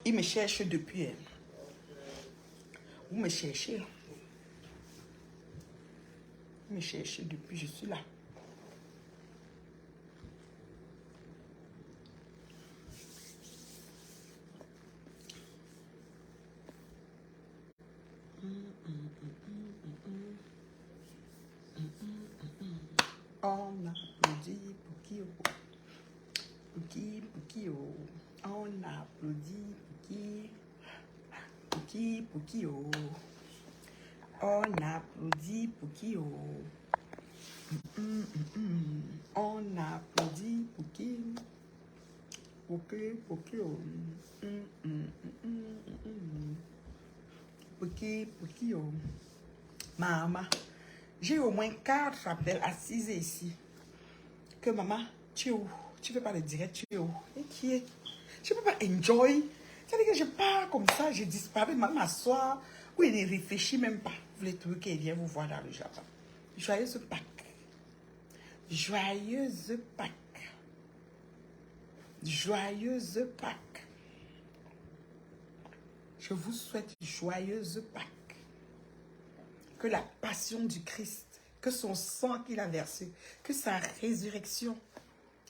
Il me cherche depuis. Vous me cherchez. Vous me cherchez depuis, je suis là. On applaudit pour qui? Pour qui? Pour qui? On applaudit pour qui? Pour qui? Pour qui? On applaudit pour qui? On applaudit pour qui? Pour qui? Pour qui? Pour qui? Pour qui? Maman, j'ai au moins 4 appels assises ici. Que maman, tu es où? Tu ne peux pas le dire, tu es où? Et qui est? Je ne peux pas enjoy. C'est-à-dire que je pars comme ça, je disparais, maman m'assoit. Oui, il ne réfléchit même pas. Vous voulez trouver qu'elle vient vous voir dans le Japon. Joyeuse Pâques. Joyeuse Pâques. Joyeuse Pâques. Je vous souhaite joyeuse Pâques. Que la passion du Christ, que son sang qu'il a versé, que sa résurrection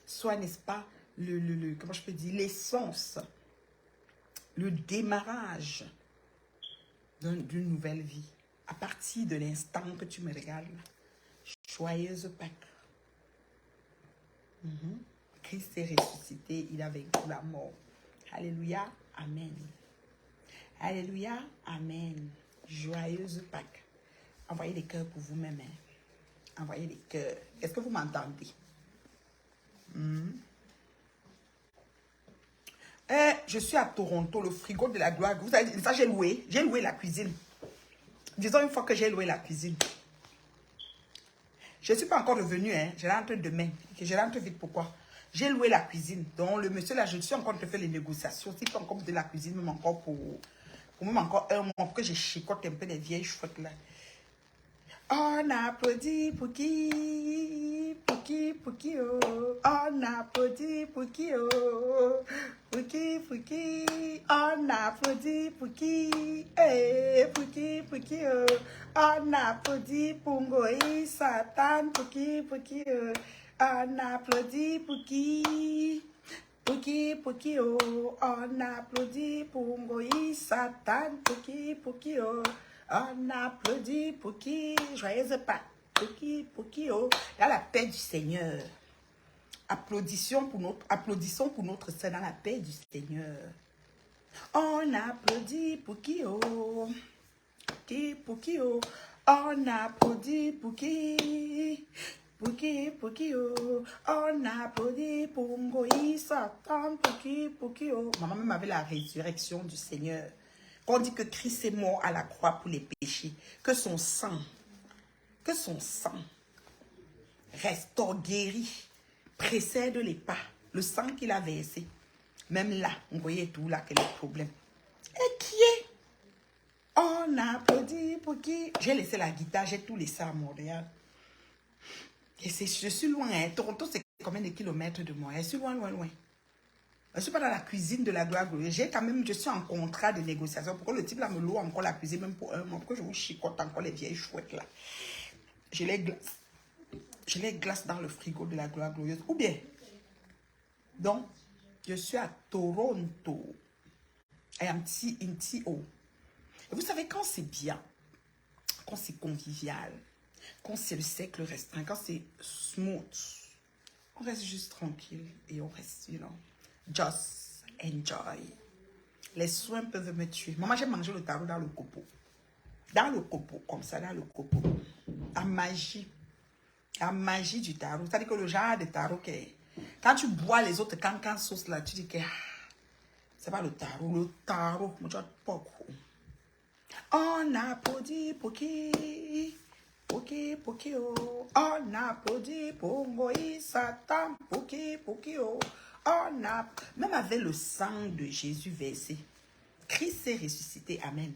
soit, n'est-ce pas, comment je peux dire, l'essence, le démarrage d'une nouvelle vie. À partir de l'instant que tu me regardes, joyeuse Pâques. Christ est ressuscité, il a vaincu la mort. Alléluia, amen. Alléluia, amen. Joyeuse Pâques. Envoyez des cœurs pour vous-même. Envoyez des cœurs. Est-ce que vous m'entendez? Je suis à Toronto, le frigo de la gloire. Vous savez, ça j'ai loué. J'ai loué la cuisine. Disons une fois que j'ai loué la cuisine. Je ne suis pas encore revenue. Je rentre demain. Je rentre vite. Pourquoi? J'ai loué la cuisine. Donc le monsieur là, je suis encore en train de faire les négociations. S'il faut encore de la cuisine, même encore pour même encore un mois, pour que je chicote un peu les vieilles chouettes là. On applaudit pour qui? Pour qui? Pour qui? Oh. On applaudit pour qui? Oh. Pour qui? Pour qui? On applaudit pour qui? Eh, pour qui? Pour qui? Oh. On applaudit pour Ngoï, Satan. Pour qui? Pour qui? Oh. On applaudit pour qui? Pour qui? Pour qui? Oh. On applaudit pour Ngoï, Satan. Pour qui? Pour qui? Oh. On applaudit pour qui? Joyeuse Pâques. Pour qui? Pour qui? Oh. Dans la paix du Seigneur. Applaudissons pour notre Seigneur dans la paix du Seigneur. On applaudit pour qui? Oh. Qui? Pour qui? Oh. On applaudit pour qui? Pour qui? Pour qui? Oh. On applaudit pour Ngoï, Satan. Pour qui? Pour qui? Oh. Maman même avait la résurrection du Seigneur. Quand on dit que Christ est mort à la croix pour les péchés, que son sang restaure, guérit, précède les pas, le sang qu'il a versé. Même là, on voyait tout là, quel est le problème. Et qui est? On applaudit pour qui? J'ai laissé la guitare, j'ai tout laissé à Montréal. Et je suis loin, hein. Toronto, c'est combien de kilomètres de moi? Je suis loin, loin, loin. Je ne suis pas dans la cuisine de la gloire glorieuse. Je suis en contrat de négociation. Pourquoi le type là me loue encore la cuisine même pour un mois? Pourquoi je vous chicote encore les vieilles chouettes là? Je les glace dans le frigo de la gloire glorieuse. Ou bien, donc, je suis à Toronto. Et un petit haut. Et vous savez, quand c'est bien, quand c'est convivial, quand c'est le cercle restreint, quand c'est smooth, on reste juste tranquille et on reste, just enjoy. Les soins peuvent me tuer. Maman, j'ai mangé le tarot dans le copeau. Dans le copeau, comme ça, dans le copeau. La magie du tarot. C'est-à-dire que le genre de tarot que... Quand tu bois les autres cancan sauce là, tu dis que... c'est pas le tarot. Le tarot, moi, tu vois, pas quoi. On applaudit pour qui? Pour qui? Pour qui? Oh. On applaudit pour Moïse, Satan. Pour qui? Pour qui? Oh. On a... Même avec le sang de Jésus versé, Christ est ressuscité. Amen.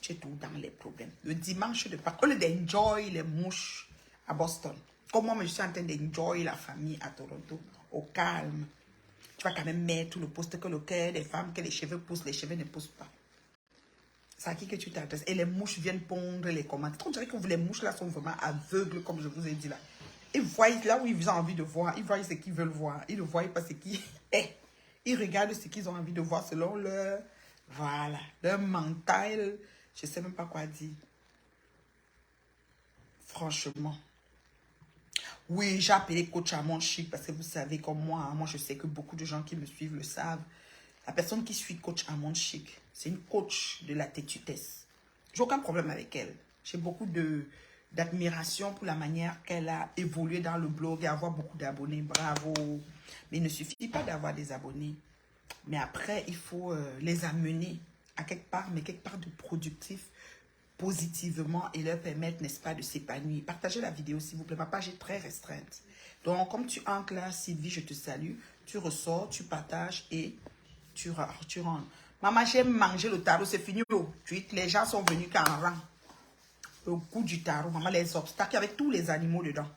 Tu es tout dans les problèmes. Le dimanche de Pâques, au lieu d'enjoy les mouches à Boston, comme moi, je suis en train d'enjoy la famille à Toronto, au calme. tu vas quand même mettre le poste que le cœur des femmes, que les cheveux poussent, les cheveux ne poussent pas. C'est à qui que tu t'adresses. Et les mouches viennent pondre les commentaires. On dirait que les mouches là sont vraiment aveugles, comme je vous ai dit là. Ils voient là où ils ont envie de voir. Ils voient ce qu'ils veulent voir. Ils ne voient pas ce qui est. Ils regardent ce qu'ils ont envie de voir selon leur... Voilà. Leur mental. Je ne sais même pas quoi dire. Franchement. Oui, j'ai appelé coach à mon chic parce que vous savez comme moi, hein, moi je sais que beaucoup de gens qui me suivent le savent. La personne qui suit coach à mon chic, c'est une coach de la têtutesse. J'ai aucun problème avec elle. J'ai beaucoup d'admiration pour la manière qu'elle a évolué dans le blog et avoir beaucoup d'abonnés. Bravo. Mais il ne suffit pas d'avoir des abonnés. Mais après, il faut les amener à quelque part, mais quelque part de productif, positivement et leur permettre, n'est-ce pas, de s'épanouir. Partagez la vidéo, s'il vous plaît. Ma page est très restreinte. Donc, comme tu entres là, Sylvie, je te salue. Tu ressors, tu partages et tu rentres. Maman, j'ai mangé le tarot, c'est fini. Les gens sont venus qu'en rang. Le goût du tarot, maman, les obstacles avec tous les animaux dedans.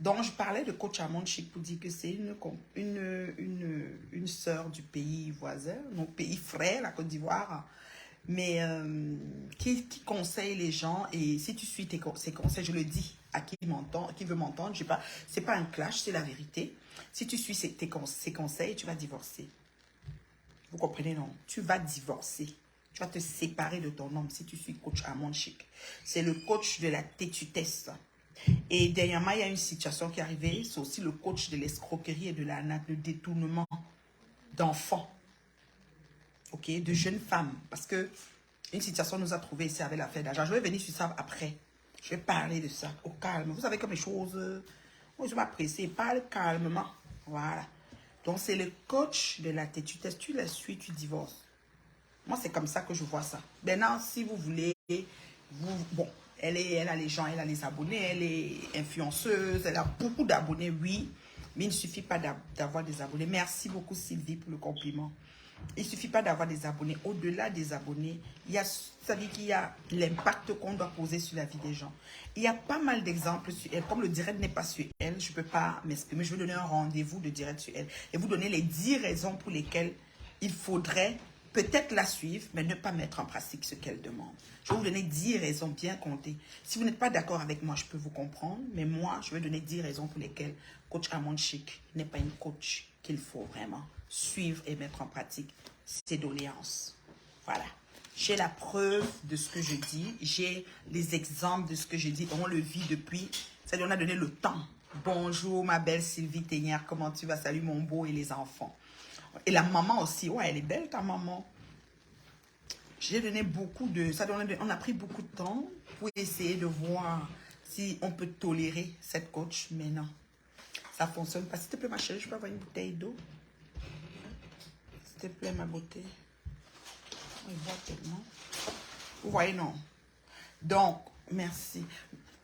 Donc, je parlais de coach Amon Chic pour dire que c'est une sœur du pays voisin, mon pays frère, la Côte d'Ivoire, mais qui conseille les gens. Et si tu suis ses conseils, je le dis à qui m'entend, qui veut m'entendre, c'est pas un clash, c'est la vérité. Si tu suis ses conseils, tu vas divorcer. Vous comprenez, non? Tu vas divorcer. Tu vas te séparer de ton homme si tu suis coach Amon Chic. C'est le coach de la têtutesse. Et dernièrement, il y a une situation qui est arrivée. C'est aussi le coach de l'escroquerie et de l'arnaque, de détournement d'enfants. Ok, de jeunes femmes. Parce que une situation nous a trouvé ici avec l'affaire d'argent. Je vais venir sur ça après. Je vais parler de ça au calme. Vous savez comme les choses. Moi, je m'apprécie. Parle calmement. Voilà. Donc, c'est le coach de la têtutesse. Tu la suis, tu divorces. Moi, c'est comme ça que je vois ça. Maintenant, si vous voulez, bon, elle a les gens, elle a les abonnés, elle est influenceuse, elle a beaucoup d'abonnés, oui. Mais il ne suffit pas d'avoir des abonnés. Merci beaucoup, Sylvie, pour le compliment. Il ne suffit pas d'avoir des abonnés. Au-delà des abonnés, ça veut dire qu'il y a l'impact qu'on doit poser sur la vie des gens. Il y a pas mal d'exemples sur elle. Comme le direct n'est pas sur elle, je ne peux pas m'exprimer. Je vais donner un rendez-vous de direct sur elle. Et vous donner les 10 raisons pour lesquelles il faudrait peut-être la suivre, mais ne pas mettre en pratique ce qu'elle demande. Je vais vous donner 10 raisons bien comptées. Si vous n'êtes pas d'accord avec moi, je peux vous comprendre. Mais moi, je vais donner 10 raisons pour lesquelles coach Amon Chic n'est pas une coach qu'il faut vraiment suivre et mettre en pratique ses doléances. Voilà. J'ai la preuve de ce que je dis. J'ai les exemples de ce que je dis. On le vit depuis. C'est-à-dire, on a donné le temps. Bonjour, ma belle Sylvie Ténière. Comment tu vas? Salut, mon beau et les enfants. Et la maman aussi. Ouais, elle est belle, ta maman. J'ai donné beaucoup de... On a pris beaucoup de temps pour essayer de voir si on peut tolérer cette coach. Mais non, ça ne fonctionne pas. S'il te plaît, ma chérie, je peux avoir une bouteille d'eau? S'il te plaît, ma beauté. On voit tellement. Vous voyez, non? Donc, merci.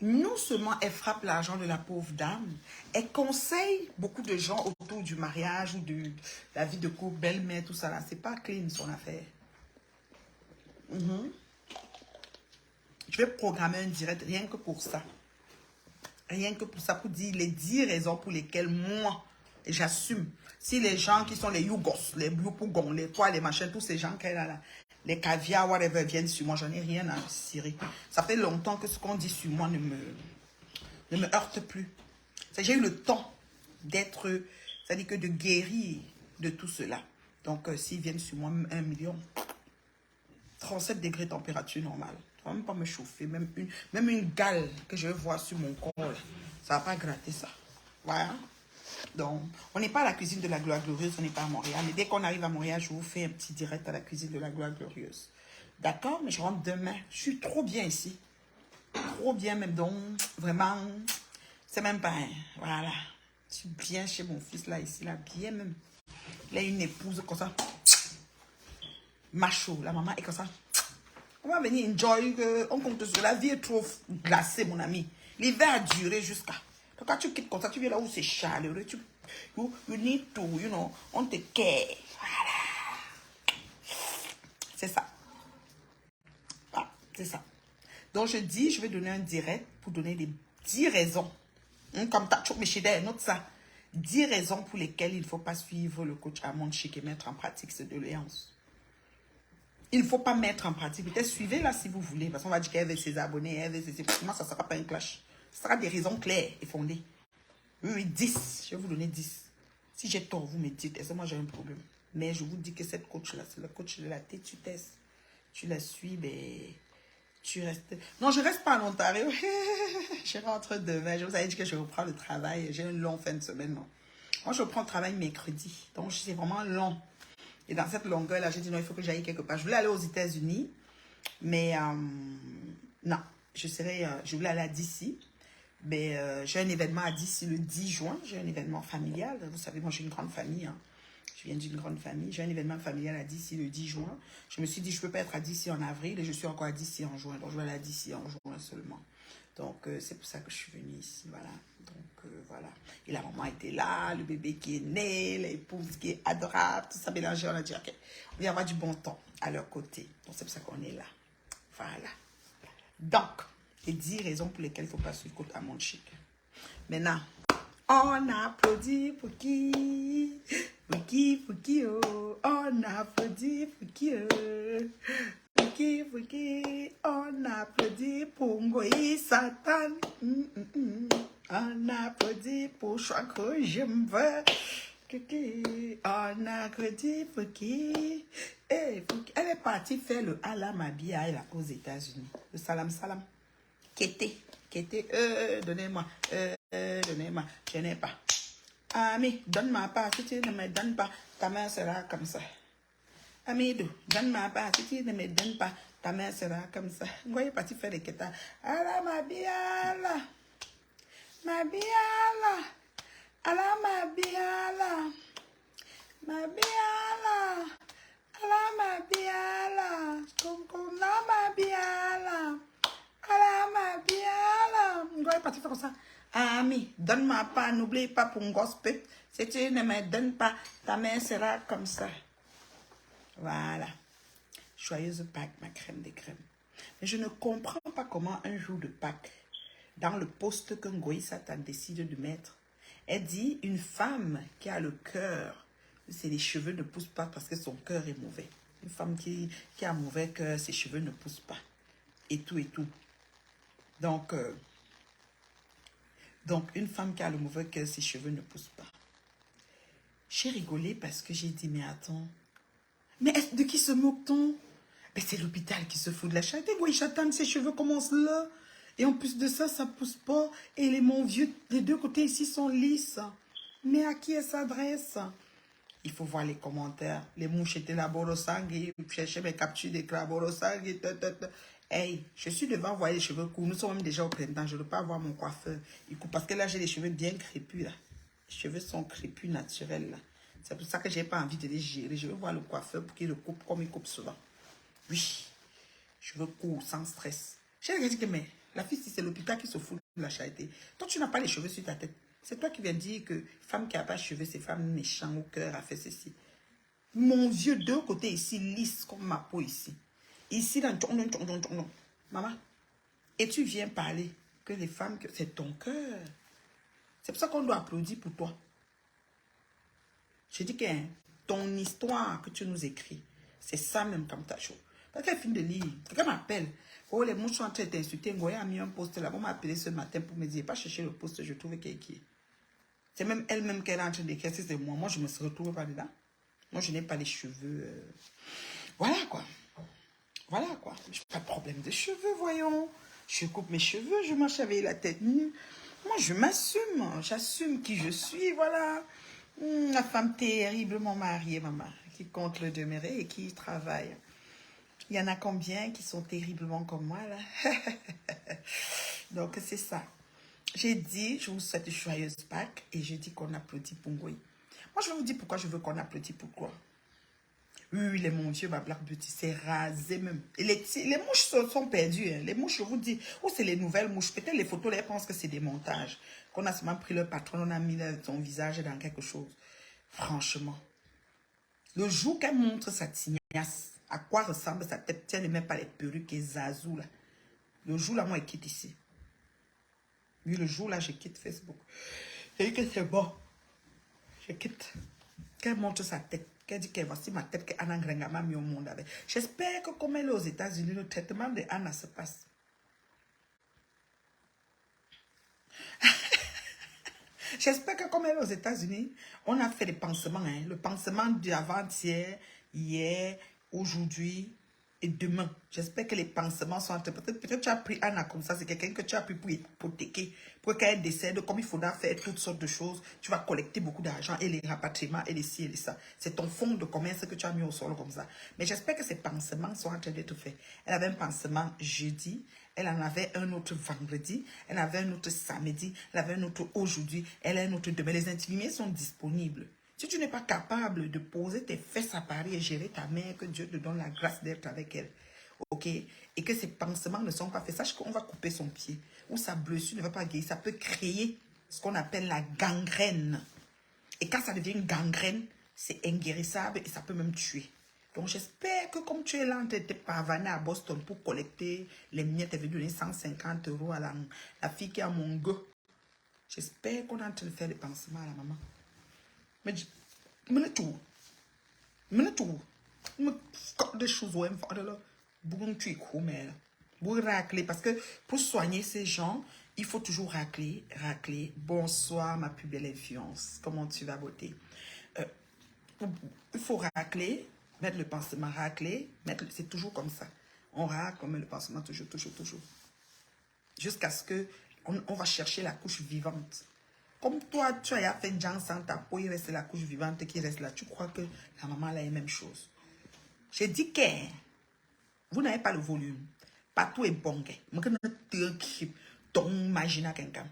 Non seulement elle frappe l'argent de la pauvre dame, elle conseille beaucoup de gens autour du mariage ou de la vie de couple, belle-mère, tout ça là. C'est pas clean son affaire. Je vais programmer un direct rien que pour ça. Rien que pour ça, pour dire les 10 raisons pour lesquelles moi, j'assume. Si les gens qui sont les Yougos, les Biopougons, les quoi, les machins, tous ces gens qui sont là, les caviar, whatever, viennent sur moi, j'en ai rien à cirer. Ça fait longtemps que ce qu'on dit sur moi ne me heurte plus. J'ai eu le temps d'être, c'est-à-dire que de guérir de tout cela. Donc, s'ils viennent sur moi, 1 million, 37 degrés température normale. Ça ne va même pas me chauffer. Même une gale que je vais voir sur mon corps, là, ça ne va pas gratter ça. Voilà. Donc, on n'est pas à la cuisine de la gloire glorieuse, on n'est pas à Montréal. Mais dès qu'on arrive à Montréal, je vous fais un petit direct à la cuisine de la gloire glorieuse. D'accord? Mais je rentre demain. Je suis trop bien ici. Trop bien même. Donc, vraiment, c'est même pas... Voilà. Je suis bien chez mon fils là, ici, là, bien même. Il a une épouse comme ça. Macho. La maman est comme ça. On va venir enjoy. On compte sur la vie est trop glacée, mon ami. L'hiver a duré jusqu'à... Donc, quand tu quittes comme ça, tu viens là où c'est chaleureux. You need to, you know, on te care. Voilà. C'est ça. Ah, c'est ça. Donc, je vais donner un direct pour donner les 10 raisons. Comme tu as choqué mes chédères, note ça. 10 raisons pour lesquelles il ne faut pas suivre le coach Armand Chic et mettre en pratique ces doléances. Il ne faut pas mettre en pratique. Peut-être suivez-la si vous voulez. Parce qu'on va dire qu'elle veut ses abonnés, elle veut ses... Moi, ça ne sera pas un clash. Ce sera des raisons claires et fondées. Oui, oui, 10. Je vais vous donner 10. Si j'ai tort, vous me dites. Et moi, j'ai un problème. Mais je vous dis que cette coach-là, c'est le coach de la têtutesse. Tu la suis, ben... Tu restes... Non, je ne reste pas en Ontario. Je rentre demain. Je vous avais dit que je reprends le travail. J'ai un long fin de semaine. Non. Moi, je reprends le travail mercredi. Donc, c'est vraiment long. Et dans cette longueur-là, j'ai dit non, il faut que j'aille quelque part. Je voulais aller aux États-Unis. Mais non, je voulais aller à DC. Mais j'ai un événement à DC le 10 juin. J'ai un événement familial. Vous savez, moi, j'ai une grande famille. Hein. Je viens d'une grande famille. J'ai un événement familial à DC le 10 juin. Je me suis dit, je ne peux pas être à DC en avril et je suis encore à DC en juin. Donc, je vais aller à DC en juin seulement. Donc, c'est pour ça que je suis venue ici. Voilà. Donc, voilà. Et la maman était là, le bébé qui est né, l'épouse qui est adorable, tout ça mélangé. On a dit, OK, on va avoir du bon temps à leur côté. Donc, c'est pour ça qu'on est là. Voilà. Donc, les 10 raisons pour lesquelles il ne faut pas suivre côté Armand Chic. Maintenant, on applaudit pour qui? Pour qui, oh. On applaudit pour qui, oh. Pour qui, on applaudit pour Ngoï Satan. On applaudit pour choix que je me veux. On applaudit pour qui? Elle est partie faire le Alamabia aux États-Unis. Le salam salam. Kété, donnez-moi, donnez-moi, je n'ai pas. Ami, donne-moi pas, si tu ne me donnes pas, ta main sera comme ça. Amidou, donne-moi pas, si tu ne me donnes pas, ta main sera comme ça. Vous voyez, parti faire les kétas. Ala ma biala, ma biala, ala ma biala, ma biala, ala ma biala, comme ma biala. Ma biala. On doit partir faire comme ça. Ami, donne-moi pas, n'oublie pas pour un gospel. Si tu ne me donnes pas, ta main sera comme ça. Voilà. Joyeuse Pâques, ma crème des crèmes. Mais je ne comprends pas comment un jour de Pâques, dans le poste que Ngoï Satan décide de mettre, elle dit une femme qui a le cœur, c'est les cheveux ne poussent pas parce que son cœur est mauvais. Une femme qui a un mauvais cœur, ses cheveux ne poussent pas. Et tout, et tout. Donc, une femme qui a le mauvais cœur, ses cheveux ne poussent pas. J'ai rigolé parce que j'ai dit, mais attends, mais de qui se moque-t-on? Ben, c'est l'hôpital qui se fout de la charité. Oui, Chatan, ses cheveux commencent là. Et en plus de ça, ça ne pousse pas. Et mon vieux, les deux côtés ici sont lisses. Mais à qui elle s'adresse? Il faut voir les commentaires. Les mouches étaient là, Borosang, je cherchais mes captures d'écran, Borosang, hey, je suis devant voir les cheveux courts. Nous sommes même déjà au printemps. Je ne veux pas voir mon coiffeur. Il coupe parce que là, j'ai les cheveux bien crépus. Là. Les cheveux sont crépus naturels. C'est pour ça que je n'ai pas envie de les gérer. Je veux voir le coiffeur pour qu'il le coupe comme il coupe souvent. Oui, cheveux courts, sans stress. J'ai dit que, mais la fille, si c'est l'hôpital qui se fout de la charité, toi, tu n'as pas les cheveux sur ta tête. C'est toi qui viens dire que femme qui n'a pas de cheveux, c'est femme méchante au cœur, a fait ceci. Mon vieux, deux côtés ici, lisse comme ma peau ici. Ici, dans maman, et tu viens parler que les femmes, que c'est ton cœur. C'est pour ça qu'on doit applaudir pour toi. Je dis que ton histoire que tu nous écris, c'est ça même comme ta chose. Parce qu'elle finit de lire. Quelqu'un m'appelle. Oh, les mouches sont en train d'insulter. Ngoya a mis un post là. On m'a appelé ce matin pour me dire, pas chercher le post, je trouve qu'il est. C'est même elle-même qu'elle est en train d'écrire, c'est moi. Moi, je ne me retrouve pas dedans. Moi, je n'ai pas les cheveux. Voilà quoi. Voilà quoi. Je n'ai pas de problème de cheveux, voyons. Je coupe mes cheveux, je marche avec la tête nue. Moi, je m'assume. J'assume qui je suis, voilà. La femme terriblement mariée, maman, qui compte le demeurer et qui travaille. Il y en a combien qui sont terriblement comme moi, là? Donc, c'est ça. J'ai dit, je vous souhaite une joyeuse Pâques et j'ai dit qu'on applaudit pour Ngoï. Moi, je vais vous dire pourquoi je veux qu'on applaudisse. Pourquoi? Oui, les mon Dieu, ma Black Beauty, c'est rasé même. Et les mouches sont perdues. Hein. Les mouches, je vous dis, ou c'est les nouvelles mouches. Peut-être les photos, elles pensent que c'est des montages. Qu'on a seulement pris leur patron, on a mis son visage dans quelque chose. Franchement. Le jour qu'elle montre sa tignasse, à quoi ressemble sa tête, tiens, ne met pas les perruques et zazou, là. Le jour là, moi, je quitte ici. Oui, le jour là, je quitte Facebook. J'ai dit que c'est bon. Je quitte. Qu'elle montre sa tête. Qu'elle dit que voici ma tête que Anna Grenga m'a mis au monde avec. J'espère que comme elle est aux États-Unis, le traitement de Anna se passe. J'espère que comme elle est aux États-Unis, on a fait des pansements. Hein. Le pansement d'avant-hier, hier, aujourd'hui et demain. J'espère que les pansements sont entre... Peut-être tu as pris Anna comme ça. C'est quelqu'un que tu as pris pour hypothéquer. Pour qu'elle décède, comme il faudra faire toutes sortes de choses. Tu vas collecter beaucoup d'argent et les rapatriements et les ci et les ça. C'est ton fonds de commerce que tu as mis au sol comme ça. Mais j'espère que ces pansements sont en train d'être faits. Elle avait un pansement jeudi. Elle en avait un autre vendredi, elle avait un autre samedi, elle avait un autre aujourd'hui, elle a un autre demain. Les infirmiers sont disponibles. Si tu n'es pas capable de poser tes fesses à Paris et gérer ta mère, que Dieu te donne la grâce d'être avec elle, ok, et que ces pansements ne sont pas faits, sache qu'on va couper son pied, ou sa blessure ne va pas guérir, ça peut créer ce qu'on appelle la gangrène. Et quand ça devient une gangrène, c'est inguérissable et ça peut même tuer. Donc, j'espère que comme tu es là, tu étais pavané à Boston pour collecter les miettes, tu avais donné 150 € à la fille qui a mon gars. J'espère qu'on est en train de faire des pansements à la maman. Mais je tout. Des choses où elle me tu es cool, pour racler, parce que pour soigner ces gens, il faut toujours racler. Bonsoir, ma plus belle influence. Comment tu vas, beauté? Il faut racler, mettre le pansement, racler, c'est toujours comme ça. On racle, on met le pansement, toujours. Jusqu'à ce que on va chercher la couche vivante. Comme toi, tu as fait Jean sans ta peau, il reste la couche vivante qui reste là. Tu crois que la maman a la même chose. J'ai dit que vous n'avez pas le volume. Partout est bon. Ton imagine quelqu'un.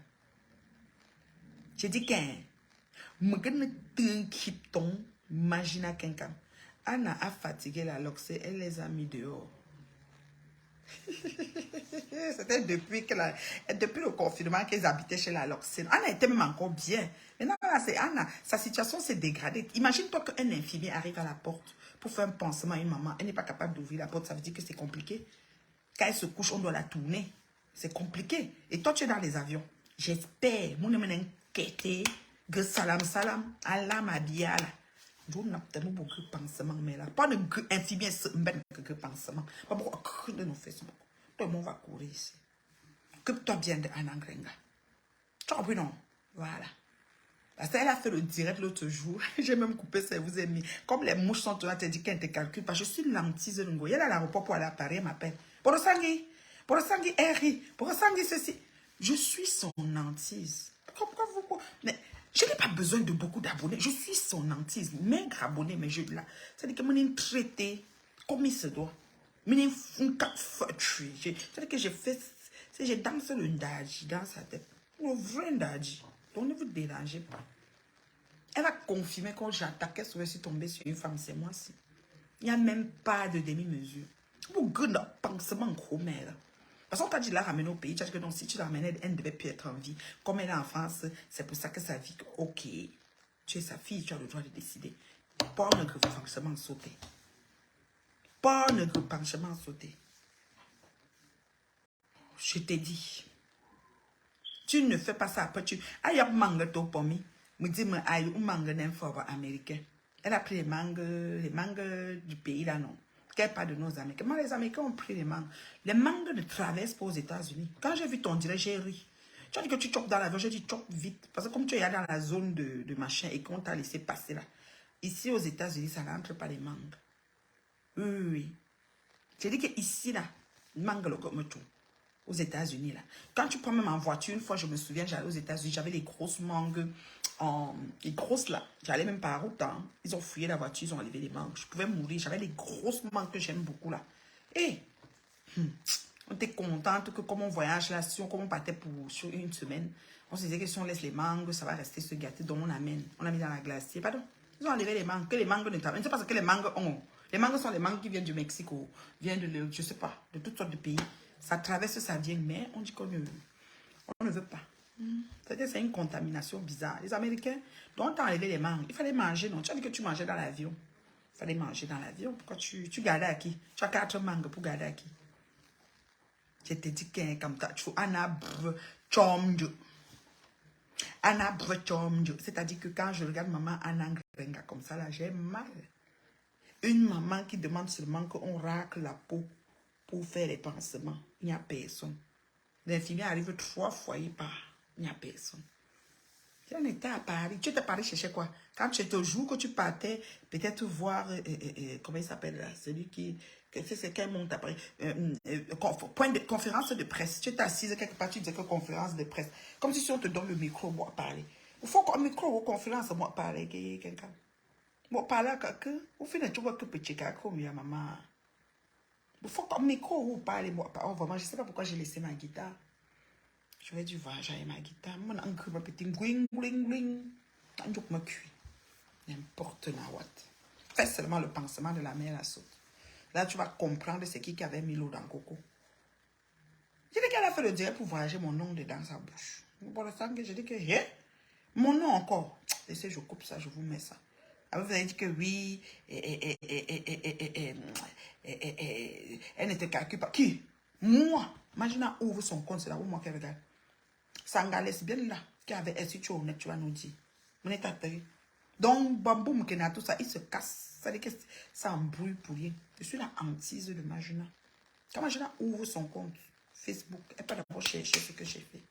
J'ai dit que ton imagine quelqu'un. Anna a fatigué la loxée, elle les a mis dehors. C'était depuis le confinement qu'ils habitaient chez la loxée. Anna était même encore bien. Maintenant, là, c'est Anna. Sa situation s'est dégradée. Imagine-toi qu'un infirmier arrive à la porte pour faire un pansement à une maman. Elle n'est pas capable d'ouvrir la porte. Ça veut dire que c'est compliqué. Quand elle se couche, on doit la tourner. C'est compliqué. Et toi, tu es dans les avions. J'espère. Mon nom est inquiété. Que salam. Allah m'a dit là. Je n'ai pas beaucoup de pansements, mais là. Pas de infirmier, que pansement. Pas beaucoup de nos fesses. Tout le monde va courir ici. Occupe-toi bien de Anna Grenga. Tu as compris, non? Voilà. Parce qu'elle a fait le direct l'autre jour. J'ai même coupé ça et vous avez mis. Comme les mouches sont là, tu as dit qu'elle ne te calcule pas. Je suis lentille de Ngo. Elle est à l'aéroport pour aller à Paris, elle m'appelle. Pour le sanguin, elle rit. Pour le sanguin, ceci. Je suis son hantise. Pourquoi vous. Mais je n'ai pas besoin de beaucoup d'abonnés. Je suis son hantise. Maigre abonné, mais je là. C'est-à-dire que je suis traité comme il se doit. Je suis c'est-à-dire que j'ai fait. J'ai dansé le ndaji dans sa tête. Le vrai ndaji. Donc ne vous dérangez pas. Elle va confirmer quand j'attaquais sur tomber sur une femme, c'est moi aussi. Il n'y a même pas de demi-mesure. Vous gardez pansement gros mère. Parce qu'on t'a dit la ramener au pays, tu as dit que non, si tu la ramenais, elle ne devait plus être en vie. Comme elle est en France, c'est pour ça que sa vie, ok, tu es sa fille, tu as le droit de décider. Pas un gros pansement sauté. Pas un gros pansement sauté. Je t'ai dit. Tu ne fais pas ça après tu. Aïe, mangue to pomi. Me dit, mais aïe, un mangue d'un fort américain. Elle a pris les mangues du pays là, non. Qu'elle pas de nos Américains. Moi, les Américains ont pris les mangues. Les mangues ne traversent pas aux États-Unis. Quand j'ai vu ton direct, j'ai ri. Tu as dit que tu chopes dans l'avion, j'ai dit chope vite. Parce que comme tu es dans la zone de machin et qu'on t'a laissé passer là. Ici aux États-Unis, ça n'entre pas les mangues. Oui. J'ai dit que ici là, mangue le comme tout. Aux États-Unis là. Quand tu prends même en voiture, une fois je me souviens, j'allais aux États-Unis, j'avais les grosses mangues, les grosses là. J'allais même par route, hein. Ils ont fouillé la voiture, ils ont enlevé les mangues. Je pouvais mourir, j'avais les grosses mangues que j'aime beaucoup là. Et on était contente que comme on voyage là, si on, comme on partait sur une semaine, on se disait que si on laisse les mangues, ça va rester se gâter, donc on amène. On l'a mis dans la glacière, pardon. Ils ont enlevé les mangues, que les mangues ne travaillent. C'est parce que les mangues ont. Les mangues sont les mangues qui viennent du Mexique, viennent de, je sais pas, de toutes sortes de pays. Ça traverse, ça vient, mais on dit qu'on ne veut pas. C'est-à-dire que c'est une contamination bizarre. Les Américains, donc on enlevé les mangues. Il fallait manger, non? Tu as dit que tu mangeais dans l'avion. Il fallait manger dans l'avion. Pourquoi tu gardais à qui? Tu as 4 mangues pour garder à qui? Je te dis que comme ça, tu as un chomde. Anna Brechom, c'est-à-dire que quand je regarde maman Anna Ngrenga comme ça, là, j'ai mal. Une maman qui demande seulement qu'on racle la peau pour faire les pansements. Il n'y a personne. L'infirmière arrive 3 fois par. Il n'y a personne. Si on était à Paris, tu étais à Paris chercher quoi? Quand tu étais au jour que tu partais, peut-être voir, comment il s'appelle là, celui qui, c'est quel monte après, point de conférence de presse. Tu étais assise quelque part, tu disais que conférence de presse. Comme si on te donne le micro, moi, parler. Il faut qu'un micro ou conférence, moi, parler, quelqu'un. Moi, parler à quelqu'un, ou finir, tu vois que petit caca, comme ya maman. Il faut qu'un micro ou parler, moi, oh, vraiment, je ne sais pas pourquoi j'ai laissé ma guitare. Je vais du voir, j'ai ma guitare. Mon encre va péter. Gling, gling, gling. Tant que je me cuis. N'importe quoi. Fais seulement le pansement de la mère à saute. Là, tu vas comprendre c'est qui avait mis l'eau dans le coco. J'ai dit qu'elle a fait le direct pour voyager mon nom dedans sa bouche. Pour l'instant, j'ai dit que, mon nom encore. Laissez, je coupe ça, je vous mets ça. Alors, vous avez dit que oui, elle ne te calcule pas. Qui? Moi. Imagine, ouvre son compte, c'est là où moi qui regarde. Sanga lesbienne là, qui avait est tu honnête, tu vas nous dire. On est atterri. Donc, bamboum, qui n'a tout ça, il se casse. Ça veut dire que ça embrouille pour rien. Je suis la hantise de Magina. Quand Magina ouvre son compte Facebook, elle peut d'abord chercher ce que j'ai fait.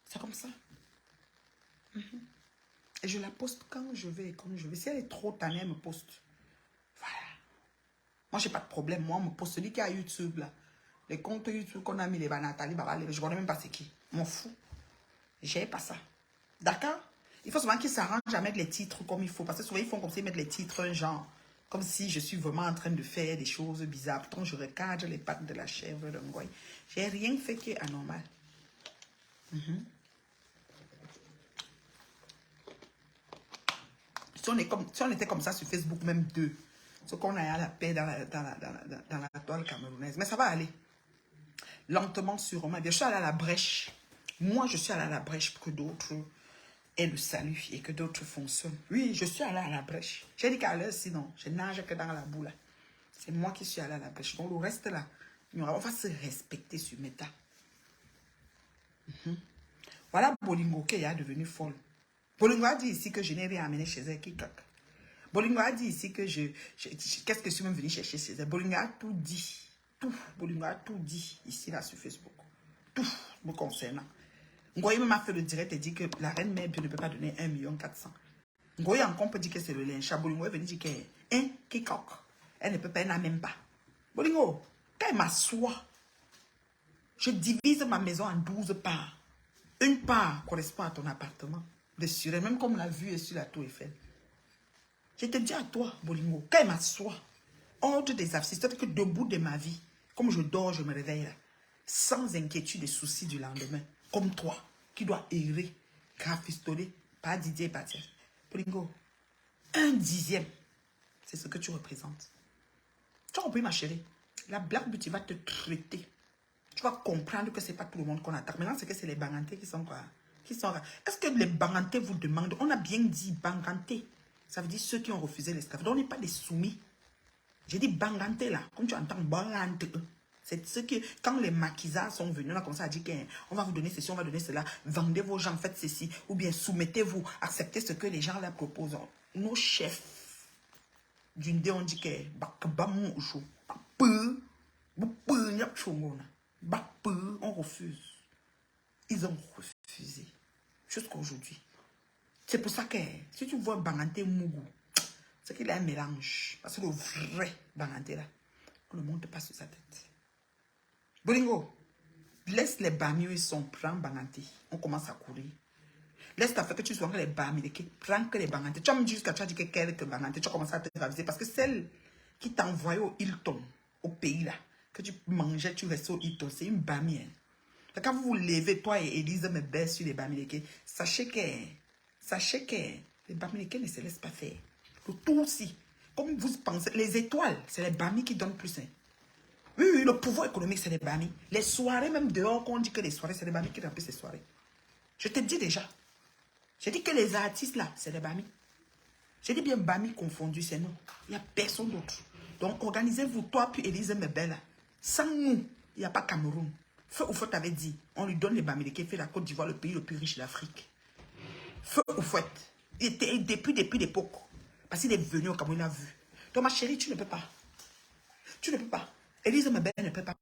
C'est comme ça. Et je la poste quand je veux et comme je veux. Si elle est trop tannée, elle me poste. Voilà. Moi, j'ai pas de problème. Moi, on me poste celui qui a YouTube là. Les comptes YouTube qu'on a mis, les Nathalie, je ne connais même pas c'est qui. M'en fous. J'ai pas ça. D'accord? Il faut souvent qu'ils s'arrangent à mettre les titres comme il faut. Parce que souvent, ils font comme ça, ils mettent les titres genre. Comme si je suis vraiment en train de faire des choses bizarres. Pourtant, je recadre les pattes de la chèvre de Ngoy. J'ai rien fait qui est anormal. Si on était comme ça sur Facebook, même deux, ce qu'on a à la paix dans la toile camerounaise. Mais ça va aller. Lentement, sûrement. Bien, je suis allée à la brèche. Moi, je suis allée à la brèche pour que d'autres aient le salut et que d'autres fonctionnent. Oui, je suis allée à la brèche. J'ai dit qu'à l'heure, sinon, je nage que dans la boule. C'est moi qui suis allée à la brèche. Donc, le reste là, on va se respecter sur Meta. Voilà Bolingo qui est devenu folle. Bolingo a dit ici que je n'ai rien amené chez elle. Bolingo a dit ici que qu'est-ce que je suis même venu chercher chez elle. Bolingo a tout dit. Tout. Bolingo a tout dit ici, là, sur Facebook. Tout me concernant. Ngoye m'a fait le direct et dit que la reine mère ne peut pas donner 1,4 million. Ngoye encore peut dire que c'est le lynch. Bolingo est venu dire que qui coque. Elle ne peut pas, elle n'a même pas. Bolingo, quand elle m'assoit, je divise ma maison en 12 parts. Une part correspond à ton appartement. De sûr, même comme la vue est sur la tour Eiffel. Je te dis à toi, Bolingo, quand elle m'assoit, ordre des affaires, c'est-à-dire que debout de ma vie, comme je dors, je me réveille là, sans inquiétude et soucis du lendemain, comme toi, qui dois errer, grafistoler, pas Didier Batia. Bolingo, 1/10, c'est ce que tu représentes. Tu as compris, ma chérie? La Black Beauty va te traiter. Tu vas comprendre que ce n'est pas tout le monde qu'on attaque. Maintenant, c'est que c'est les bangantés qui sont quoi? Est-ce que les bangantés vous demandent? On a bien dit bangantés. Ça veut dire ceux qui ont refusé l'esclavage. Donc, on n'est pas des soumis. J'ai dit bangantés là. Comme tu entends, bangantés. C'est ce que, quand les maquisards sont venus, on a commencé à dire qu'on va vous donner ceci, on va donner cela. Vendez vos gens, faites ceci. Ou bien soumettez-vous, acceptez ce que les gens leur proposent. Nos chefs d'une dé, on dit que on refuse. Ils ont refusé. Jusqu'à aujourd'hui. C'est pour ça que si tu vois Banganté Mougou, c'est qu'il a un mélange. Parce que le vrai Banganté là, on ne monte pas sur sa tête. Bolingo, laisse les Bami où ils sont, prends Banganté. On commence à courir. Laisse ta fait que tu sois que les Bami, prends que les Banganté. Tu as même jusqu'à tu as dit que quelques Banganté, tu as commencé à te raviser. Parce que celle qui t'a envoyé au Hilton, au pays là, que tu mangeais, tu restais au Hilton, c'est une Bami. Quand vous vous levez, toi et Élise me baissent sur les Bamileke, sachez que les Bamileke ne se laissent pas faire. Le tout aussi, comme vous pensez, les étoiles, c'est les Bami qui donnent plus. Hein. Oui, le pouvoir économique, c'est les Bami. Les soirées, même dehors, qu'on dit que les soirées, c'est les Bami qui remplissent les soirées. Je te dis déjà. J'ai dit que les artistes là, c'est les Bami. J'ai dit bien Bami confondu, c'est nous. Il n'y a personne d'autre. Donc, organisez-vous, toi puis Élise Mebel. Sans nous, il n'y a pas Cameroun. Feu ou Feu t'avait dit, on lui donne les Bamileke, fait la Côte d'Ivoire le pays le plus riche d'Afrique. Feu ou fouette. Il était depuis l'époque. Parce qu'il est venu au Cameroun, il a vu. Donc ma chérie, tu ne peux pas. Tu ne peux pas. Élise Mabel ne peut pas.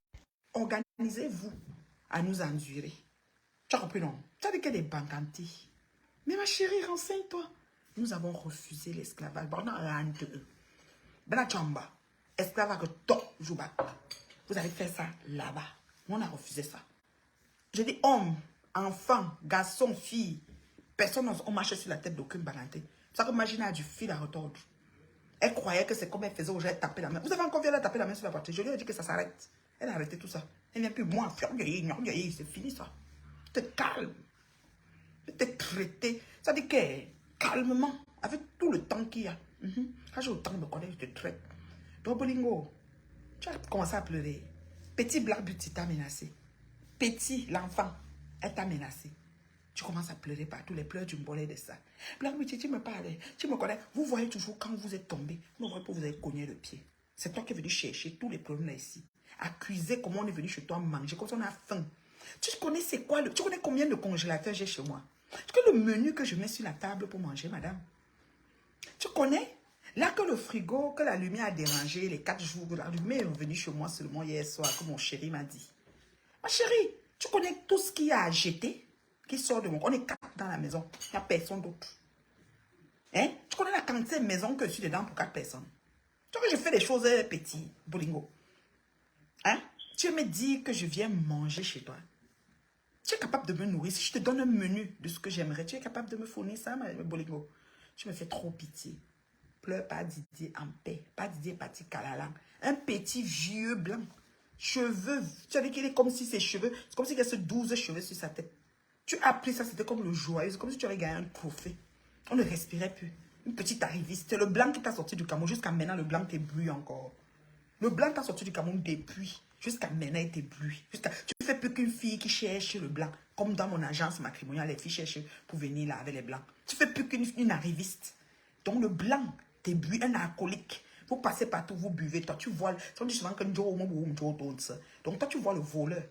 Organisez-vous à nous endurer. Tu as compris, non? Tu as dit qu'elle est bancantie. Mais ma chérie, renseigne-toi. Nous avons refusé l'esclavage. Bon, on a rendu. Ben chamba. Esclavage, top, jouba. Vous allez faire ça là-bas. On a refusé ça. Je dis homme, enfant, garçon, fille. Personne n'a marché sur la tête d'aucune balanté. Ça que Magina a du fil à retordre. Elle croyait que c'est comme elle faisait où j'allais taper la main. Vous avez encore vu elle taper la main sur la porte. Je lui ai dit que ça s'arrête. Elle a arrêté tout ça. Elle vient plus. Moi, c'est fini ça. Tu te calmes. Je t'ai traité. Ça dit que calmement, avec tout le temps qu'il y a. Quand j'ai autant de me connaître, je te traite. Donc, Bolingo, tu as commencé à pleurer. Petit Black Beauty t'a menacé. Petit, l'enfant, elle t'a menacé. Tu commences à pleurer partout, les pleurs du bollet de ça. Black Beauty, tu me parles, tu me connais. Vous voyez toujours quand vous êtes tombé, vous voyez que vous avez cogné le pied. C'est toi qui es venu chercher tous les problèmes là ici. Accuser comment on est venu chez toi manger, comme ça on a faim. Tu connais c'est quoi tu connais combien de congélateurs j'ai chez moi? Tu connais le menu que je mets sur la table pour manger, madame? Tu connais? Là que le frigo, que la lumière a dérangé les 4 jours, la lumière est revenue chez moi seulement hier soir, comme mon chéri m'a dit. Ma chérie, tu connais tout ce qu'il y a à jeter qui sort de mon... On est 4 dans la maison, il n'y a personne d'autre. Hein? Tu connais la quantité de maison que je suis dedans pour 4 personnes. Tu vois que je fais des choses petites, Bolingo. Hein? Tu me dis que je viens manger chez toi. Tu es capable de me nourrir. Si je te donne un menu de ce que j'aimerais, tu es capable de me fournir ça, Bolingo. Tu me fais trop pitié. Pleure pas Didier en paix. Pas Didier parti calalang. Un petit vieux blanc. Cheveux. Tu as dit qu'il est comme si ses cheveux, c'est comme s'il y avait 12 cheveux sur sa tête. Tu as pris ça, c'était comme le joyeux. C'est comme si tu avais gagné un trophée. On ne respirait plus. Une petite arriviste. C'est le blanc qui t'a sorti du Cameroun. Jusqu'à maintenant, le blanc t'éblouit encore. Le blanc t'a sorti du Cameroun depuis. Jusqu'à maintenant, il t'éblouit. Tu ne fais plus qu'une fille qui cherche le blanc. Comme dans mon agence matrimoniale, les filles cherchent pour venir là avec les blancs. Tu ne fais plus qu'une arriviste. Donc le blanc t'éblouit, un alcoolique. Vous passez partout, vous buvez. Toi, tu vois. On dit souvent que donc toi, tu vois le voleur.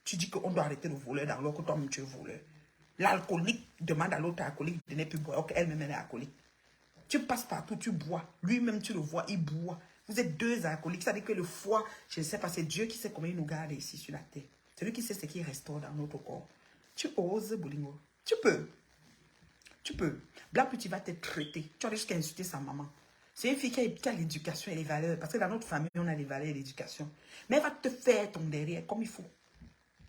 Tu dis qu'on doit arrêter le voleur alors que toi-même tu es voleur. L'alcoolique demande à l'autre alcoolique de ne plus boire. Ok, elle-même elle est alcoolique. Tu passes partout, tu bois. Lui-même, tu le vois, il boit. Vous êtes 2 alcooliques. Ça veut dire que le foie, je ne sais pas, c'est Dieu qui sait comment il nous garde ici sur la terre. C'est lui qui sait ce qui restaure dans notre corps. Tu oses, Bolingo. Tu peux. Tu peux. Black Beauty va te traiter. Tu as jusqu'à insulter sa maman. C'est une fille qui a l'éducation et les valeurs. Parce que dans notre famille, on a les valeurs et l'éducation. Mais elle va te faire ton derrière comme il faut.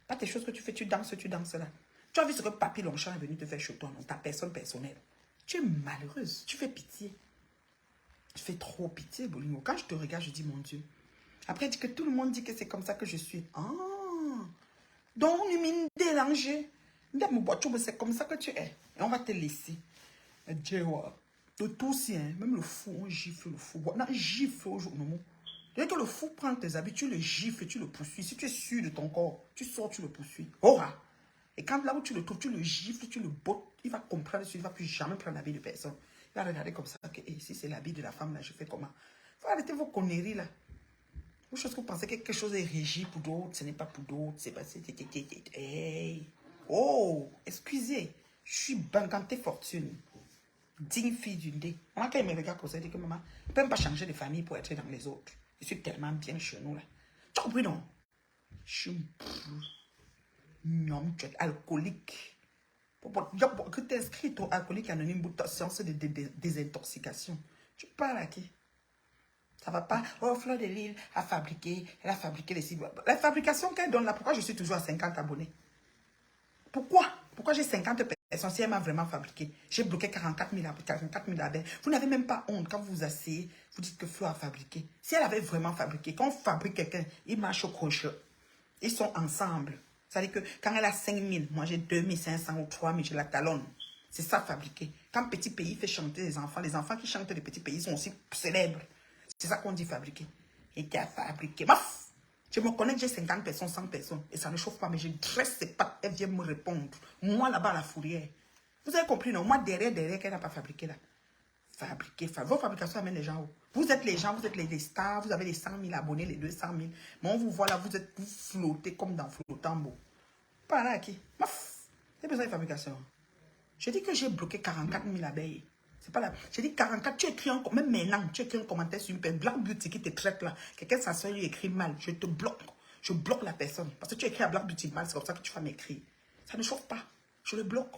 Pas tes choses que tu fais, tu danses là. Tu as vu ce que Papy Longchamp est venu te faire chez toi, non? Ta personne personnelle. Tu es malheureuse. Tu fais pitié. Tu fais trop pitié, Bolingo. Quand je te regarde, je dis, mon Dieu. Après, dit que tout le monde dit que c'est comme ça que je suis. Ah. Donc, on est délangé. C'est comme ça que tu es. Et on va te laisser. De tout aussi, hein. Même le fou, on gifle le fou. On a gifle au jour. Dès que le fou prend tes habits, tu le gifles, tu le poursuis. Si tu es sûr de ton corps, tu sors, tu le poursuis. Aura. Et quand là où tu le trouves, tu le gifles, tu le bottes, il va comprendre, il ne va plus jamais prendre l'habit de personne. Il va regarder comme ça, que si c'est l'habit de la femme, là, je fais comment? Il faut arrêter vos conneries, là. Vos choses que vous pensez que quelque chose est régi pour d'autres, ce n'est pas pour d'autres, c'est pas... Hey. Oh, excusez, je suis bancantée fortune. Digne fille d'une dé. Moi, quand il me regarde comme ça, il dit que maman, je ne peux même pas changer de famille pour être dans les autres. Je suis tellement bien chez nous, là. Tu as compris, non? Je suis... Non, tu es alcoolique. Que tu es inscrit au alcoolique anonyme pour ta séance de désintoxication. Tu parles à qui? Ça va pas. Oh, Fleur de Lille a fabriqué, elle a fabriqué les cibles. La fabrication qu'elle donne là, pourquoi je suis toujours à 50 abonnés? Pourquoi? Pourquoi j'ai 50 personnes si elle m'a vraiment fabriqué? J'ai bloqué 44 000 abonnés. Vous n'avez même pas honte quand vous vous asseyez, vous dites que Fleur a fabriqué. Si elle avait vraiment fabriqué, quand on fabrique quelqu'un, il marche au crochet. Ils sont ensemble. Ça veut dire que quand elle a 5 000, moi j'ai 2 500 ou 3 000, je la talonne. C'est ça fabriqué. Quand Petit Pays fait chanter les enfants qui chantent les petits pays sont aussi célèbres. C'est ça qu'on dit fabriquer. Et qui a fabriqué. Maf! Je me connais que j'ai 50 personnes, 100 personnes. Et ça ne chauffe pas, mais je dresse ses pattes, elle vient me répondre. Moi là-bas, la fourrière. Vous avez compris, non? Moi derrière, qu'elle n'a pas fabriqué là. Fabriquer. Vos fabrications amènent les gens où? Vous êtes les gens, vous êtes les stars, vous avez les 100 000 abonnés, les 200 000. Mais on vous voit là, vous êtes flottez comme dans Flottambo. Pas là, qui? Maf! C'est besoin de fabrication. Je dis que j'ai bloqué 44 000 abeilles. C'est pas là. J'ai dit 44, tu écris encore, même maintenant, tu écris un commentaire sur une personne, Black Beauty qui te traite là. Quelqu'un s'assoit, lui écrit mal. Je te bloque. Je bloque la personne. Parce que tu écris à Black Beauty mal, c'est comme ça que tu vas m'écrire. Ça ne chauffe pas. Je le bloque.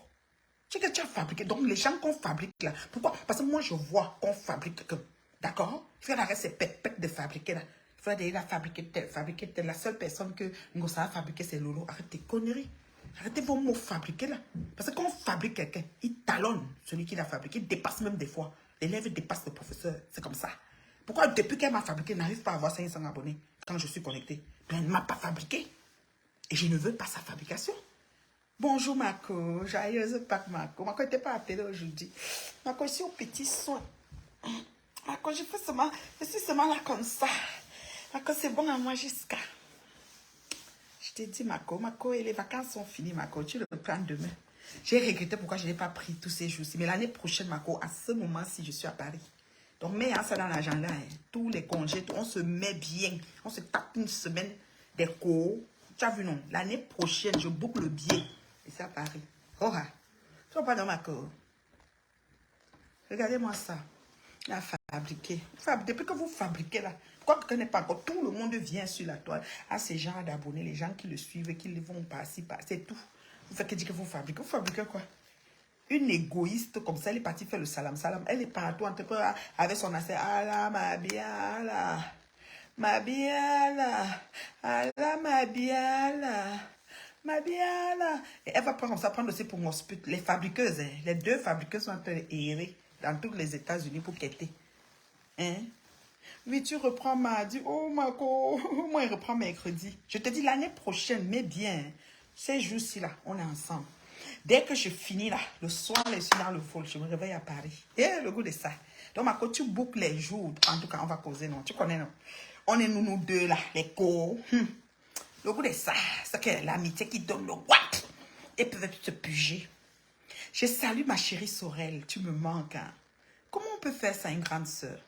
Tu sais que tu as fabriqué. Donc, les gens qu'on fabrique là. Pourquoi? Parce que moi, je vois qu'on fabrique quelqu'un. D'accord? Il faut arrêter ces pètes de fabriquer là. Il faut aller la fabriquer tel, fabriquer tel. La seule personne que nous savons fabriquer, c'est Lolo. Arrête tes conneries. Arrêtez vos mots fabriqués là. Parce que quand on fabrique quelqu'un, il talonne celui qui l'a fabriqué. Il dépasse même des fois. L'élève dépasse le professeur. C'est comme ça. Pourquoi depuis qu'elle m'a fabriqué, elle n'arrive pas à avoir 500 abonnés quand je suis connecté? Ben, elle ne m'a pas fabriqué. Et je ne veux pas sa fabrication. Bonjour Marco, joyeuse Pâques Marco. Marco n'était pas appelé aujourd'hui. Marco, je suis au petit soin. Marco, je suis seulement là comme ça. Marco, c'est bon à moi jusqu'à. Je t'ai dit Marco, et les vacances sont finies Marco, tu le prends demain. J'ai regretté pourquoi je n'ai pas pris tous ces jours-ci. Mais l'année prochaine Marco, à ce moment-ci, je suis à Paris. Donc mets ça dans l'agenda. Tous les congés, on se met bien. On se tape une semaine des cours. Tu as vu non? L'année prochaine, je boucle le billet. Et c'est à Paris. Oh, tu vois pas dans ma cour. Regardez-moi ça. La fabriquer. Depuis que vous fabriquez là, pourquoi quelqu'un n'est pas encore? Tout le monde vient sur la toile. À ces gens d'abonnés, les gens qui le suivent et qui le vont par-ci, c'est tout. Vous faites que dire que vous fabriquez. Vous fabriquez quoi? Une égoïste comme ça, elle est partie faire le salam salam. Elle est partout en train avec son assez. Allah, ma bien là. Ma bien là. Allah, ma bien là. Ma bien là. Et elle va prendre comme ça, prendre aussi pour mon sput. Les fabriqueuses, hein, les deux fabriqueuses sont en train d'errer dans tous les États-Unis pour quitter. Hein? Oui, tu reprends mardi. Oh, Marco. Moi, il reprend mercredi. Je te dis l'année prochaine, mais bien. Ces jours-ci, là, on est ensemble. Dès que je finis, là, le soir, je suis dans le vol. Je me réveille à Paris. Et le goût de ça. Donc, Marco, tu boucles les jours. En tout cas, on va causer, non? Tu connais, non? On est nous deux, là, les co. Le goût de ça, c'est que l'amitié qui donne le what. Et peut-être te puger. Je salue ma chérie Sorel. Tu me manques, hein? Comment on peut faire ça, une grande sœur?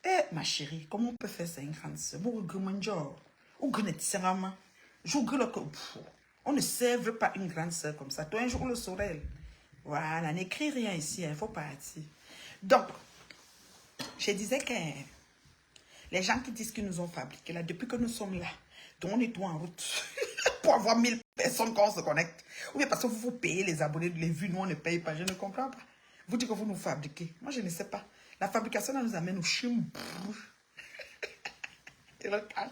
Eh, ma chérie, comment on peut faire ça, une grande sœur? On ne sèvre pas une grande sœur comme ça. Toi, un jour, le Sorel. Voilà, n'écris rien ici, il faut partir. Donc, je disais que les gens qui disent qu'ils nous ont fabriqués, là, depuis que nous sommes là, donc on est tout en route pour avoir 1000 personnes quand on se connecte. Ou bien parce que vous payez les abonnés, les vues, nous on ne paye pas, je ne comprends pas. Vous dites que vous nous fabriquez. Moi, je ne sais pas. La fabrication, là, nous amène au chim. Et le cas.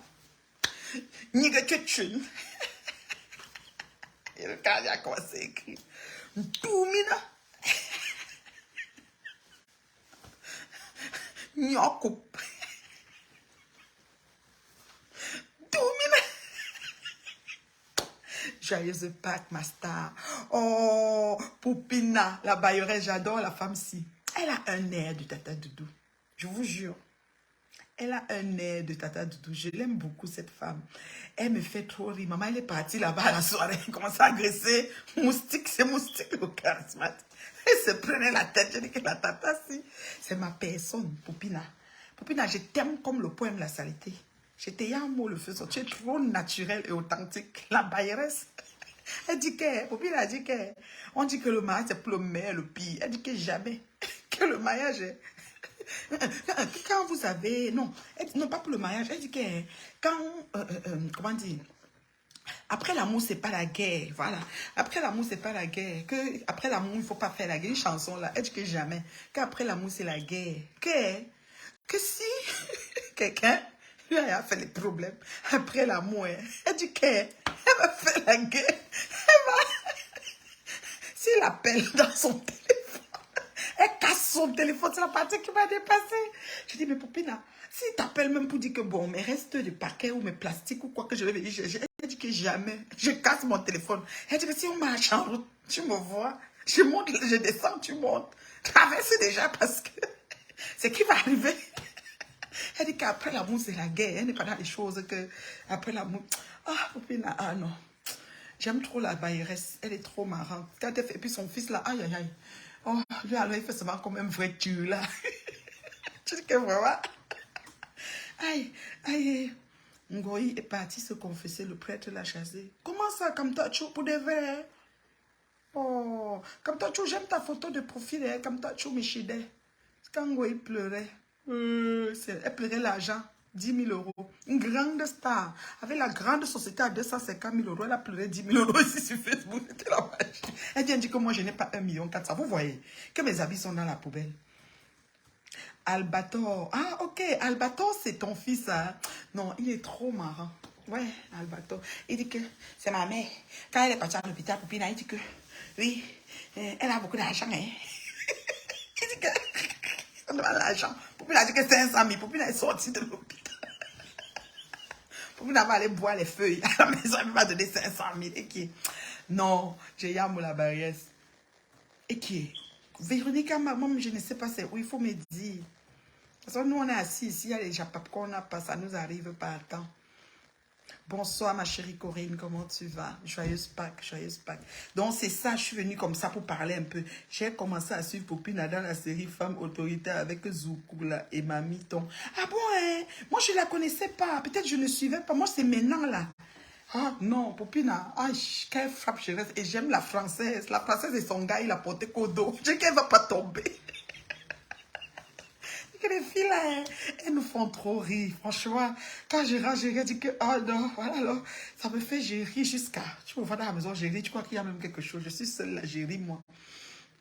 Niga tchutchun. Et le cas, il a commencé à écrire. Toumina. Nyoko. Toumina. Joyeuse Pâques, ma star. Oh, Poupina, la bailleresse, j'adore la femme-ci. Elle a un air de Tata Doudou. Je vous jure. Elle a un air de Tata Doudou. Je l'aime beaucoup, cette femme. Elle me fait trop rire. Maman, elle est partie là-bas à la soirée. Elle commence à agresser. Moustique, c'est moustique le charismatique. Elle se prenait la tête. Je dis que la Tata, si. C'est ma personne, Poupina. Poupina, je t'aime comme le poème La Saleté. Je t'ai un mot le faisant. Tu es trop naturel et authentique. La bailleresse. Elle dit que, Poupina a dit que, on dit que le mariage c'est pour le meilleur, le pire. Elle dit que jamais. Que le mariage est. Quand vous avez... Non, non, pas pour le mariage. Elle dit que quand... comment dire? Après l'amour, c'est pas la guerre. Voilà. Après l'amour, c'est pas la guerre. Que après l'amour, il faut pas faire la guerre. Une chanson là. Elle dit que jamais. Qu'après l'amour, c'est la guerre. Que si quelqu'un lui a fait les problèmes après l'amour, elle dit qu'elle va faire la guerre. Elle va... S'il appelle dans son téléphone, elle casse son téléphone, c'est la partie qui m'a dépassé. Je dis, mais Poupina, s'il t'appelle même pour dire que bon, mes restes de paquets ou mes plastiques ou quoi que je vais venir chercher, elle dit que jamais, je casse mon téléphone. Elle dit, mais si on marche en route, tu me vois, je monte, je descends, tu montes. Traverse déjà parce que c'est qui va arriver. Elle dit qu'après l'amour, c'est la guerre. Elle n'est pas dans les choses que après l'amour. Ah, Poupina, ah non. J'aime trop la bailleresse. Elle est trop marrante. Quand elle fait, et puis son fils là, aïe, aïe, aïe. Oh, lui alors, il fait seulement comme un vrai tu là. Tu dis que vraiment. Aïe, aïe. Ngoï est parti se confesser, le prêtre l'a chassé. Comment ça, comme toi, tu pour des verres? Oh, comme toi, j'aime ta photo de profil, hein, comme toi, tu Michide. Quand il pleurait, elle pleurait l'argent, 10 000 euros. Une grande star, avec la grande société à 250 000 euros, elle a pleuré 10 000 euros ici sur Facebook. C'était la magie. Elle dit que moi, je n'ai pas 1,4 million. Vous voyez que mes habits sont dans la poubelle. Albator. Ah, ok. Albator, c'est ton fils. Hein? Non, il est trop marrant. Ouais, Albator. Il dit que c'est ma mère. Quand elle est partie à l'hôpital, Poupina, il dit que oui, elle a beaucoup d'argent. Hein? Il dit que on a l'argent. Poupina a dit que 500 000. Poupina est sortie de l'hôpital. Poupina va aller boire les feuilles à la maison. Elle m'a donné 500 000. Et qui? Non, j'ai Yamou la barrière. Et qui? Véronique, maman, je ne sais pas c'est où. Il faut me dire. Parce que nous, on est assis ici, il y a les japapes qu'on n'a pas, ça nous arrive pas à temps. Bonsoir, ma chérie Corinne, comment tu vas? Joyeuse Pâques, joyeuse Pâques. Donc, c'est ça, je suis venue comme ça pour parler un peu. J'ai commencé à suivre Popina dans la série Femmes autoritaires avec Zoukoula et Mamiton. Ah bon, hein? Moi, je ne la connaissais pas. Peut-être je ne suivais pas. Moi, c'est maintenant, là. Ah non, Popina, ah, quelle frappe je reste. Et j'aime la française. La française et son gars, il a porté qu'au dos. Je sais qu'elle ne va pas tomber. Les filles là, elles nous font trop rire. Franchement, quand je dis que, oh non, voilà, alors, ça me fait gérer jusqu'à. Tu me vois dans la maison, gérer, tu crois qu'il y a même quelque chose. Je suis seule là, gérer moi.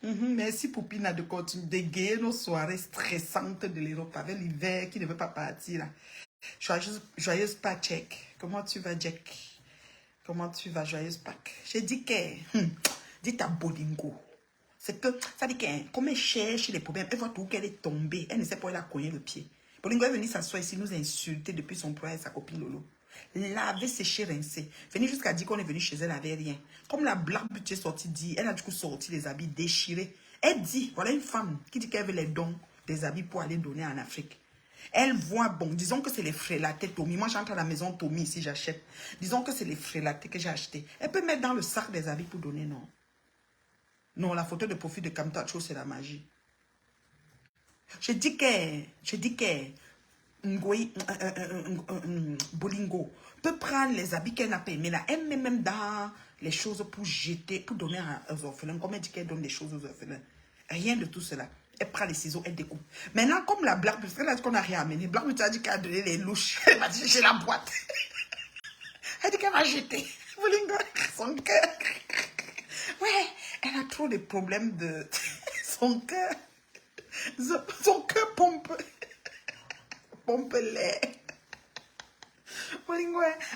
Merci Poupina de continuer d'égayer nos soirées stressantes de l'Europe avec l'hiver qui ne veut pas partir là. Joyeuse Pâques, Jack. Comment tu vas, Jack? Comment tu vas, joyeuse Pâques? J'ai dit que, dis ta bolingo. C'est que, ça dit que, comme elle cherche les problèmes, elle voit tout qu'elle est tombée. Elle ne sait pas où elle a cogné le pied. Bolingo est venue s'asseoir ici, nous insulter depuis son poids et sa copine Lolo. Laver, sécher, rincer. Venir jusqu'à dire qu'on est venu chez elle, elle n'avait rien. Comme la blague but est sortie, dit, elle a du coup sorti les habits déchirés. Elle dit, voilà une femme qui dit qu'elle veut les dons des habits pour aller donner en Afrique. Elle voit, bon, disons que c'est les frélatés Tommy. Moi, j'entre à la maison Tommy ici, j'achète. Disons que c'est les frélatés que j'ai achetés. Elle peut mettre dans le sac des habits pour donner, non? Non, la photo de profil de Kamtacho, c'est la magie. Je dis que Bolingo peut prendre les habits qu'elle n'a pas aimés là. Elle met même dans les choses pour jeter, pour donner aux orphelins. Comme elle dit qu'elle donne des choses aux orphelins. Rien de tout cela. Elle prend les ciseaux, elle découpe. Maintenant, comme la blague, parce qu'elle a dit qu'on n'a rien amené. Blague, tu as dit qu'elle a donné les louches. Elle m'a dit, j'ai la boîte. Elle dit qu'elle va jeter. Bolingo, son cœur. Ouais, elle a trop de problèmes de son cœur. Son cœur pompe. Pompe l'air.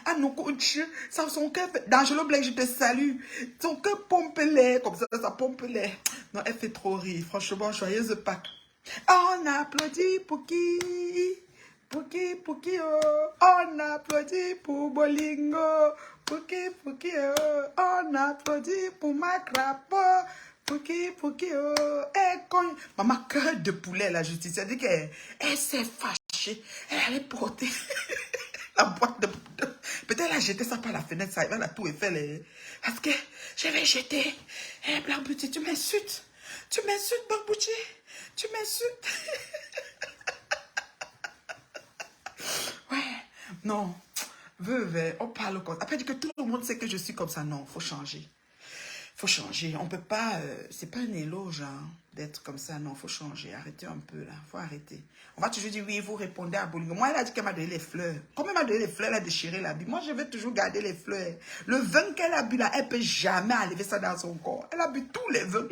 Ah non, coach, ça, son cœur fait. D'Angelo Black, je te salue. Son cœur pompe l'air. Comme ça pompe l'air. Non, elle fait trop rire. Franchement, joyeuse Pâques. On applaudit pour qui? Pour qui, oh. On applaudit pour Bolingo. Pour qui, oh. On applaudit pour Macrapo. Pour qui, oh. Eh, maman, cœur de poulet, la justice. Elle dit qu'elle s'est fâchée. Elle allait porter la boîte de... Peut-être elle a jeté ça par la fenêtre, ça va la tour Eiffel. Parce que je vais jeter. Eh, Blanc-Bouti, tu m'insultes. Tu m'insultes, Blanc-Bouti. Tu m'insultes. Ouais, non. Veuve, on parle comme ça. Après, dit que tout le monde sait que je suis comme ça. Non, il faut changer. Faut changer. On peut pas... c'est pas un éloge hein, d'être comme ça. Non, faut changer. Arrêtez un peu là. Faut arrêter. On va toujours dire oui, vous répondez à Bolingo. Moi, elle a dit qu'elle m'a donné les fleurs. Comme elle m'a donné les fleurs, elle a déchiré l'habit. Moi, je vais toujours garder les fleurs. Le vin qu'elle a bu là, elle peut jamais enlever ça dans son corps. Elle a bu tous les vins.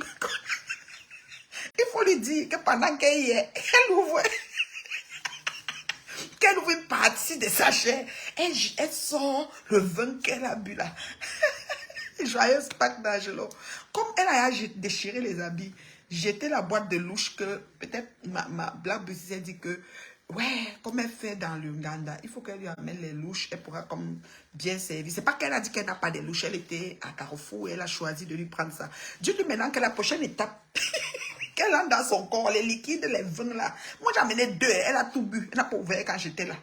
Il faut lui dire que pendant qu'elle y est, qu'elle ouvre une partie de sa chair. Elle sort le vin qu'elle a bu là. Joyeuse Pâques d'Angelo. Comme elle a déchiré les habits, jeté la boîte de louche que peut-être ma blague s'est dit que ouais, comme elle fait dans l'Uganda, il faut qu'elle lui amène les louches, elle pourra comme bien servir. C'est pas qu'elle a dit qu'elle n'a pas de louches, elle était à Carrefour et elle a choisi de lui prendre ça. Dieu dit maintenant que la prochaine étape qu'elle a dans son corps, les liquides, les vins là. Moi j'ai amené 2, elle a tout bu, elle n'a pas ouvert quand j'étais là.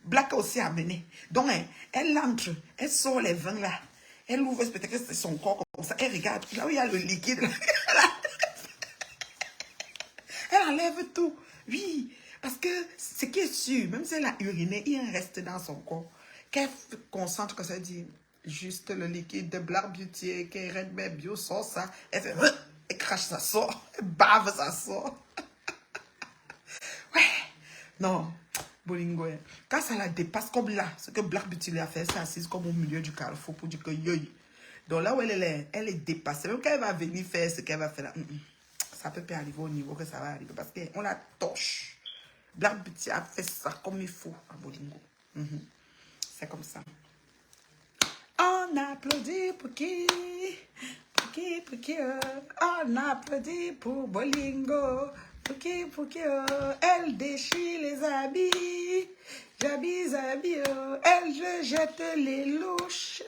Black a aussi amené. Donc elle entre, elle sort les vins là. Elle ouvre peut-être que c'est son corps comme ça. Elle regarde, là où il y a le liquide. Elle enlève tout. Oui, parce que ce qui est sûr, même si elle a uriné, il y a un reste dans son corps. Qu'elle concentre que ça dit, Juste le liquide de Black Beauty qui Red Babe Bio sort ça. Elle fait... Elle crache, ça sort. Elle bave, ça sort. Ouais. Non. Bolingo. Quand ça la dépasse comme là, ce que Black Beauty lui a fait, c'est assise comme au milieu du carrefour pour dire que yoy. Donc là où elle est dépassée. Même quand elle va venir faire ce qu'elle va faire là, ça peut pas arriver au niveau que ça va arriver parce qu'on la torche. Black Beauty a fait ça comme il faut à Bolingo. C'est comme ça. On applaudit pour qui? Pour qui? On applaudit pour Bolingo. Pour qui? Elle déchire les habits. Habits. Elle jette les louches.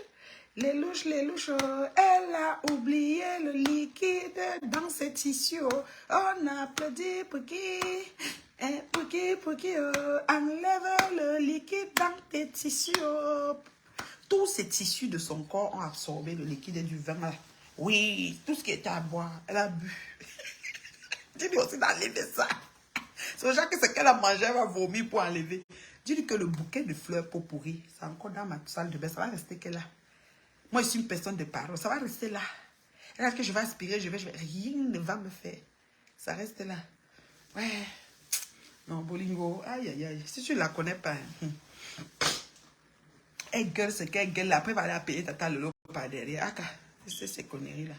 Les louches. Elle a oublié le liquide dans ses tissus. On applaudit pour qui? Pour qui? Enlève le liquide dans tes tissus. Tous ces tissus de son corps ont absorbé le liquide et du vin là. Oui, tout ce qui était à boire, elle a bu. Dis-lui aussi d'enlever ça. C'est déjà que ce qu'elle a mangé, elle va vomir pour enlever. Dis-lui que le bouquet de fleurs pour pourrir, c'est encore dans ma salle de bain, ça va rester que là. Moi, je suis une personne de parole, ça va rester là. Et là, que je vais aspirer, rien ne va me faire. Ça reste là. Ouais. Non, Bolingo, aïe. Si tu ne la connais pas, elle gueule ce qu'elle gueule, après, elle va aller payer Tata Lolo par derrière. Ah, c'est ces conneries-là.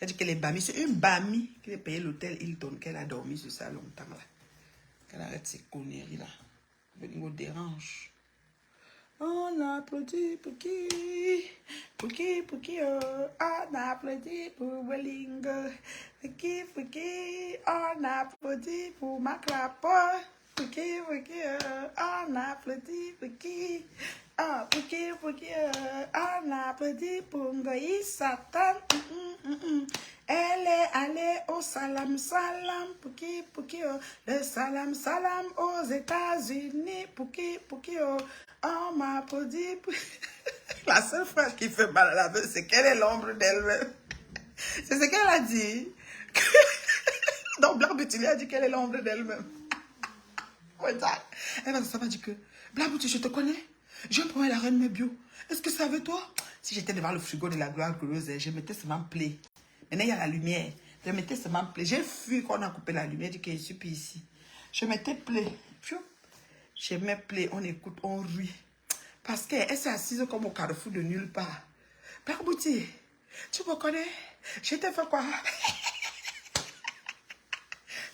Elle dit qu'elle est Bami. C'est une Bami qui a payé l'hôtel Hilton, qu'elle a dormi sur ça longtemps là. Qu'elle arrête ces conneries-là. Bolingo dérange. On applaudit pour qui? Pour qui? On applaudit pour Bolingo. Pour qui? On applaudit pour Macrapo. Pour qui? On applaudit pour qui? Ah, pour qui? On applaudit pour Ngoï Satan. Elle est allée au salam pour qui? Le salam aux États-Unis pour qui? On m'applaudit pour... La seule phrase qui fait mal à la veuve, c'est qu'elle est l'ombre d'elle-même. C'est ce qu'elle a dit. Donc Black Beauty a dit qu'elle est l'ombre d'elle-même. Elle va dire que Black Beauty, je te connais. Je prends la reine mes bio. Est-ce que c'est avec toi? Si j'étais devant le frigo de la gloire glorieuse, je mettais seulement play. Maintenant, il y a la lumière. Je mettais seulement play. J'ai fui quand on a coupé la lumière. Je dis que je suis plus ici. Je mettais play. Je mets play. On écoute, on rit. Parce qu'elle s'est assise comme au carrefour de nulle part. Black Beauty, tu me connais? Je t'ai fait quoi?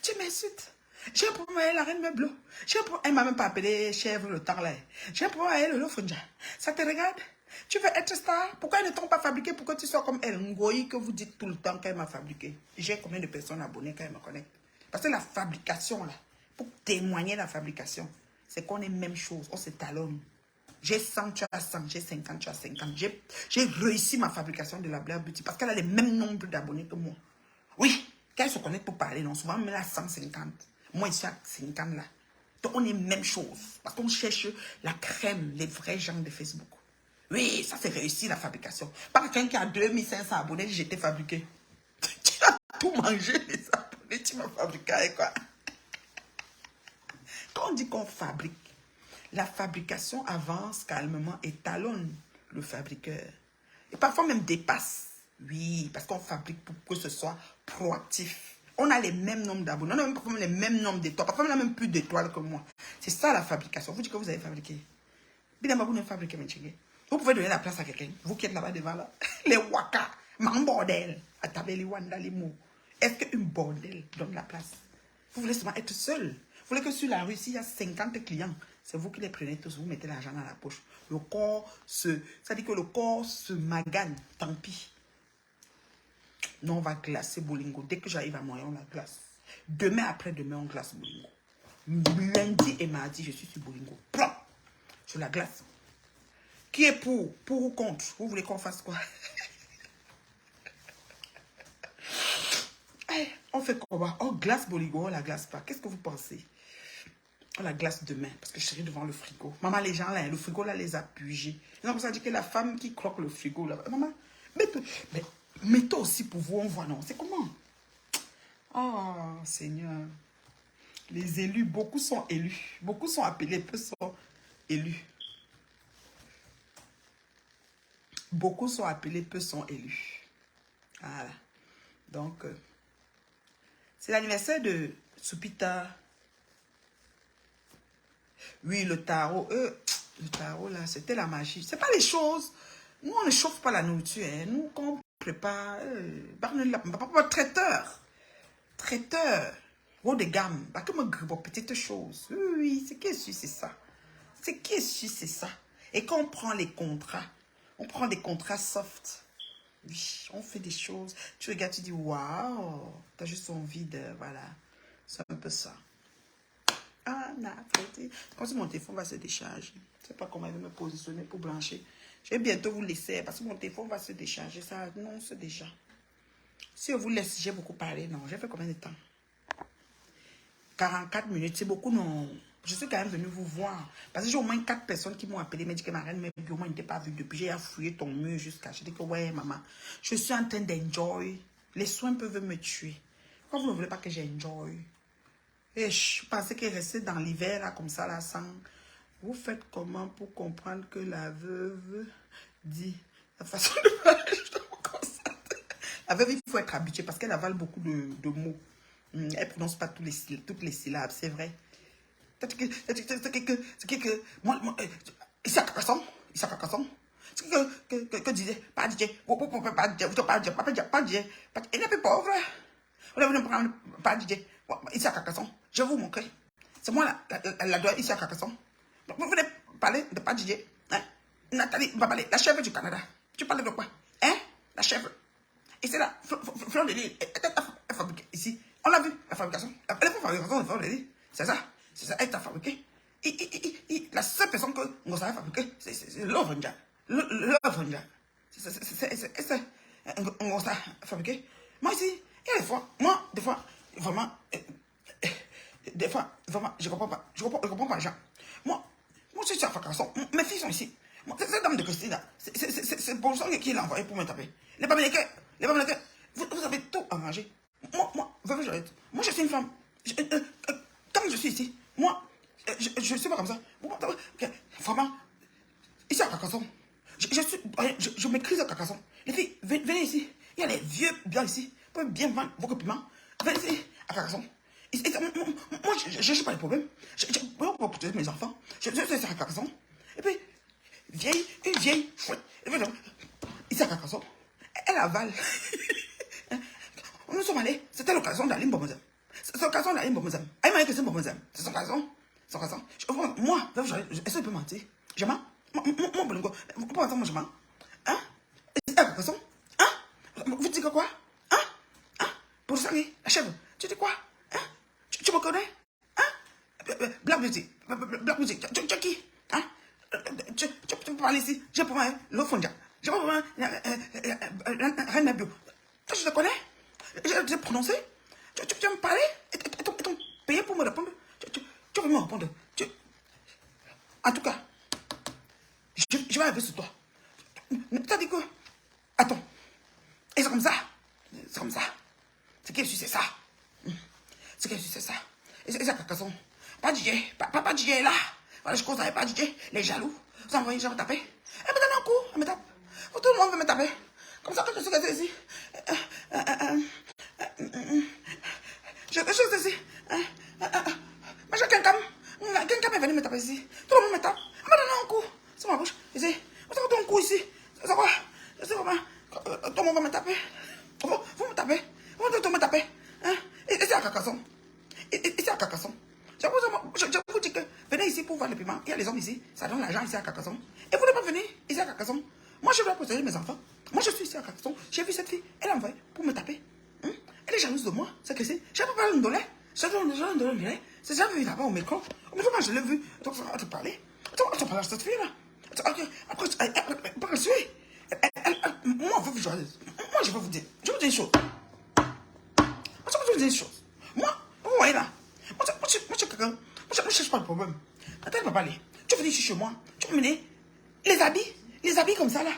Tu m'insultes. J'ai pour moi la reine Meublo. Elle m'a même pas appelé chèvre le temps là. J'ai pour moi elle le Fonja. Ça te regarde? Tu veux être star? Pourquoi ils ne t'ont pas fabriqué pour que tu sois comme elle? Ngoï que vous dites tout le temps qu'elle m'a fabriqué. J'ai combien de personnes abonnées quand elle me connecte? Parce que la fabrication là, pour témoigner la fabrication, c'est qu'on est même chose. On se talonne. J'ai 100, tu as 100. J'ai 50, tu as 50. J'ai réussi ma fabrication de la Black Beauty parce qu'elle a le même nombre d'abonnés que moi. Oui, quand elle se connecte pour parler, non, souvent, on met la 150. Moi, ici, à 50 là. Donc, on est même chose. Parce qu'on cherche la crème, les vrais gens de Facebook. Oui, ça, c'est réussi, la fabrication. Pas quelqu'un qui a 2500 abonnés, j'étais fabriqué. Tu as tout mangé, les abonnés, tu m'as fabriqué avec quoi? Quand on dit qu'on fabrique, la fabrication avance calmement et talonne le fabriqueur. Et parfois même dépasse. Oui, parce qu'on fabrique pour que ce soit proactif. On a les mêmes nombres d'abonnés, on a parfois même les mêmes nombres d'étoiles. Parfois on a même plus d'étoiles que moi. C'est ça la fabrication. Vous dites que vous avez fabriqué. Vous ne fabriquez pas. Vous pouvez donner la place à quelqu'un. Vous qui êtes là-bas devant là. Les waka, man bordel. À tabeli wanda les mots. Est-ce qu'une bordel donne la place? Vous voulez seulement être seul. Vous voulez que sur la rue, s'il y a 50 clients, c'est vous qui les prenez tous, vous mettez l'argent dans la poche. Le corps ça dit que le corps se magane, tant pis. Non, on va glacer Bolingo. Dès que j'arrive à Montréal, on la glace. Demain, après-demain, on glace Bolingo. Lundi et mardi, je suis sur Bolingo. Plop, je la glace. Qui est pour? Pour ou contre? Vous voulez qu'on fasse quoi? Hey, on fait quoi? On glace Bolingo, on la glace pas. Qu'est-ce que vous pensez? On la glace demain, parce que je serai devant le frigo. Maman, les gens là, le frigo là les a pugés. Ils ont comme ça dit que la femme qui croque le frigo là. Maman, mettez aussi pour vous, on voit, non? C'est comment? Oh, Seigneur. Les élus, beaucoup sont élus. Beaucoup sont appelés, peu sont élus. Beaucoup sont appelés, peu sont élus. Voilà. Donc, c'est l'anniversaire de Supita. Oui, le tarot. Le tarot, là, c'était la magie. C'est pas les choses. Nous, on ne chauffe pas la nourriture. Hein. Nous, quand on prépare, traiteur. Traiteur. Haut de gamme. Pas comme une petite chose. Oui, c'est qui est c'est ça. C'est qui est c'est ça. Et quand on prend les contrats, on prend des contrats soft. Oui, on fait des choses. Tu regardes, tu dis, waouh, tu as juste envie de, voilà. C'est un peu ça. Ah, non, quand mon téléphone va se décharger, je ne sais pas comment il va me positionner pour blanchir. Je vais bientôt vous laisser parce que mon téléphone va se décharger. Ça annonce déjà. Si je vous laisse, j'ai beaucoup parlé. Non, j'ai fait combien de temps? 44 minutes, c'est beaucoup, non. Je suis quand même venue vous voir. Parce que j'ai au moins 4 personnes qui m'ont appelé, m'ont dit que ma reine, mais au moins, n'était pas vue depuis. J'ai fouillé ton mur jusqu'à. Je dis que, ouais, maman, je suis en train d'enjoy. Les soins peuvent me tuer. Pourquoi vous ne voulez pas que j'enjoy? Et je pensais qu'il restait dans l'hiver, là, comme ça, là, sans... Vous faites comment pour comprendre que la veuve dit... La façon de parler, je dois me concentrer. La veuve, il faut être habitué parce qu'elle avale beaucoup de mots. Elle ne prononce pas toutes les syllabes, c'est vrai. C'est que... Moi, ici à Carcassonne, que disait, pas DJ, pas DJ, il n'est pas pauvre. On est venu prendre pas DJ, ici à Carcassonne, je vais vous montrer. C'est moi la doigt ici à Carcassonne. Vous venez parler de pas DJ, hein? Nathalie, va parler, la chèvre du Canada. Tu parles de quoi? Hein? La chèvre. Et c'est là, Fleur de Lille, elle fabriquée ici. On l'a vu, la fabrication. La fabrication de Fleur de Lille, c'est ça. C'est ça, elle t'a fabriqué. La seule personne que nous avons fabriqué, c'est l'œuvre. L'œuvre. C'est on s'est fabriqué. Moi ici, il y a des fois, vraiment, vraiment, je comprends pas. Je comprends pas les gens. Moi, je suis à fabrication. Mes filles sont ici. Cette dame de Christine, là, c'est pour ça qu'il l'a envoyé pour me taper. Les Bamilekais, vous avez tout arrangé. Moi, je suis une femme. Quand je suis ici, moi, je ne suis pas comme ça. Vraiment, ici à Carcassonne, je maîtrise à Carcassonne. Les filles, venez ici. Il y a les vieux blancs ici. Vous pouvez bien vendre vos piments. Venez ici à Carcassonne. Moi, je n'ai pas de problème. Je peux protéger mes enfants. Je suis à Carcassonne. Et puis, une vieille chouette. Ici à Carcassonne, elle avale. Nous sommes allés, c'était l'occasion d'aller Mbomozem. C'est l'occasion d'aller Mbomozem. Elle m'a dit que c'est Mbomozem. C'est son occasion. Moi, est-ce que je peux mentir? Je mens. Moi, vous pensez moi je mens? Hein? C'est à Carcassonne? Hein? Vous dites quoi? Hein? Hein? Pour ça, la chèvre, tu dis quoi? Hein? Tu me connais? Hein? Black Beauty. Black Beauty. Tu es qui? Hein? Tu peux parler ici. J'ai pour moi l'Ofondia. J'ai pour moi Reine Bio. Toi, je te connais? J'ai prononcé. Tu vas me parler? Et t'ont payé pour me répondre? Tu veux me répondre? En tout cas, je vais arriver sur toi. T'as dit quoi? Attends. Et c'est comme ça. C'est comme ça. C'est qu'elle suit, c'est ça. C'est qu'elle suit, c'est ça. Et c'est Carcassonne. Pas DJ. Pas DJ là. Voilà, je cause avec pas DJ. Les jaloux. Vous envoyez, je vais taper. Elle me donne un coup. Elle me tape. Tout le monde veut me taper. Comme ça, quand je suis cassé ici. Je suis ici. Mais j'ai quelqu'un est venu me taper ici. Tout le monde me tape. Elle m'a donné un coup. C'est ma bouche. Ici. Vous avez un coup ici. C'est quoi? Je sais pas. Tout le monde va me taper. Vous me tapez. Vous me tapez. Et c'est à Carcassonne. Et c'est à Carcassonne. Je vous dis que venez ici pour voir les piments. Il y a les hommes ici. Ça donne l'argent ici à Carcassonne. Et vous ne pouvez pas venir ici à Carcassonne. Moi, je dois protéger mes enfants. Moi, je suis ici à Carcassonne. J'ai vu cette fille. Elle a envoyé pour me taper. Elle est jalouse de moi. C'est que c'est. Je n'ai pas parlé de dollar. Je donne de dollar. C'est déjà vu là-bas au micro. Au micro, moi, je l'ai vu. Donc, ça va te parler. Tu parles à cette fille-là. Après, pas que je suis. Moi, je vais vous dire. Je vais vous dire une chose. Je vais vous dire une chose. Moi, vous voyez là. Moi, je suis quelqu'un. Moi, je ne cherche pas de problème. Attends, elle va parler. Tu veux venir chez moi. Tu peux mener les habits comme ça là.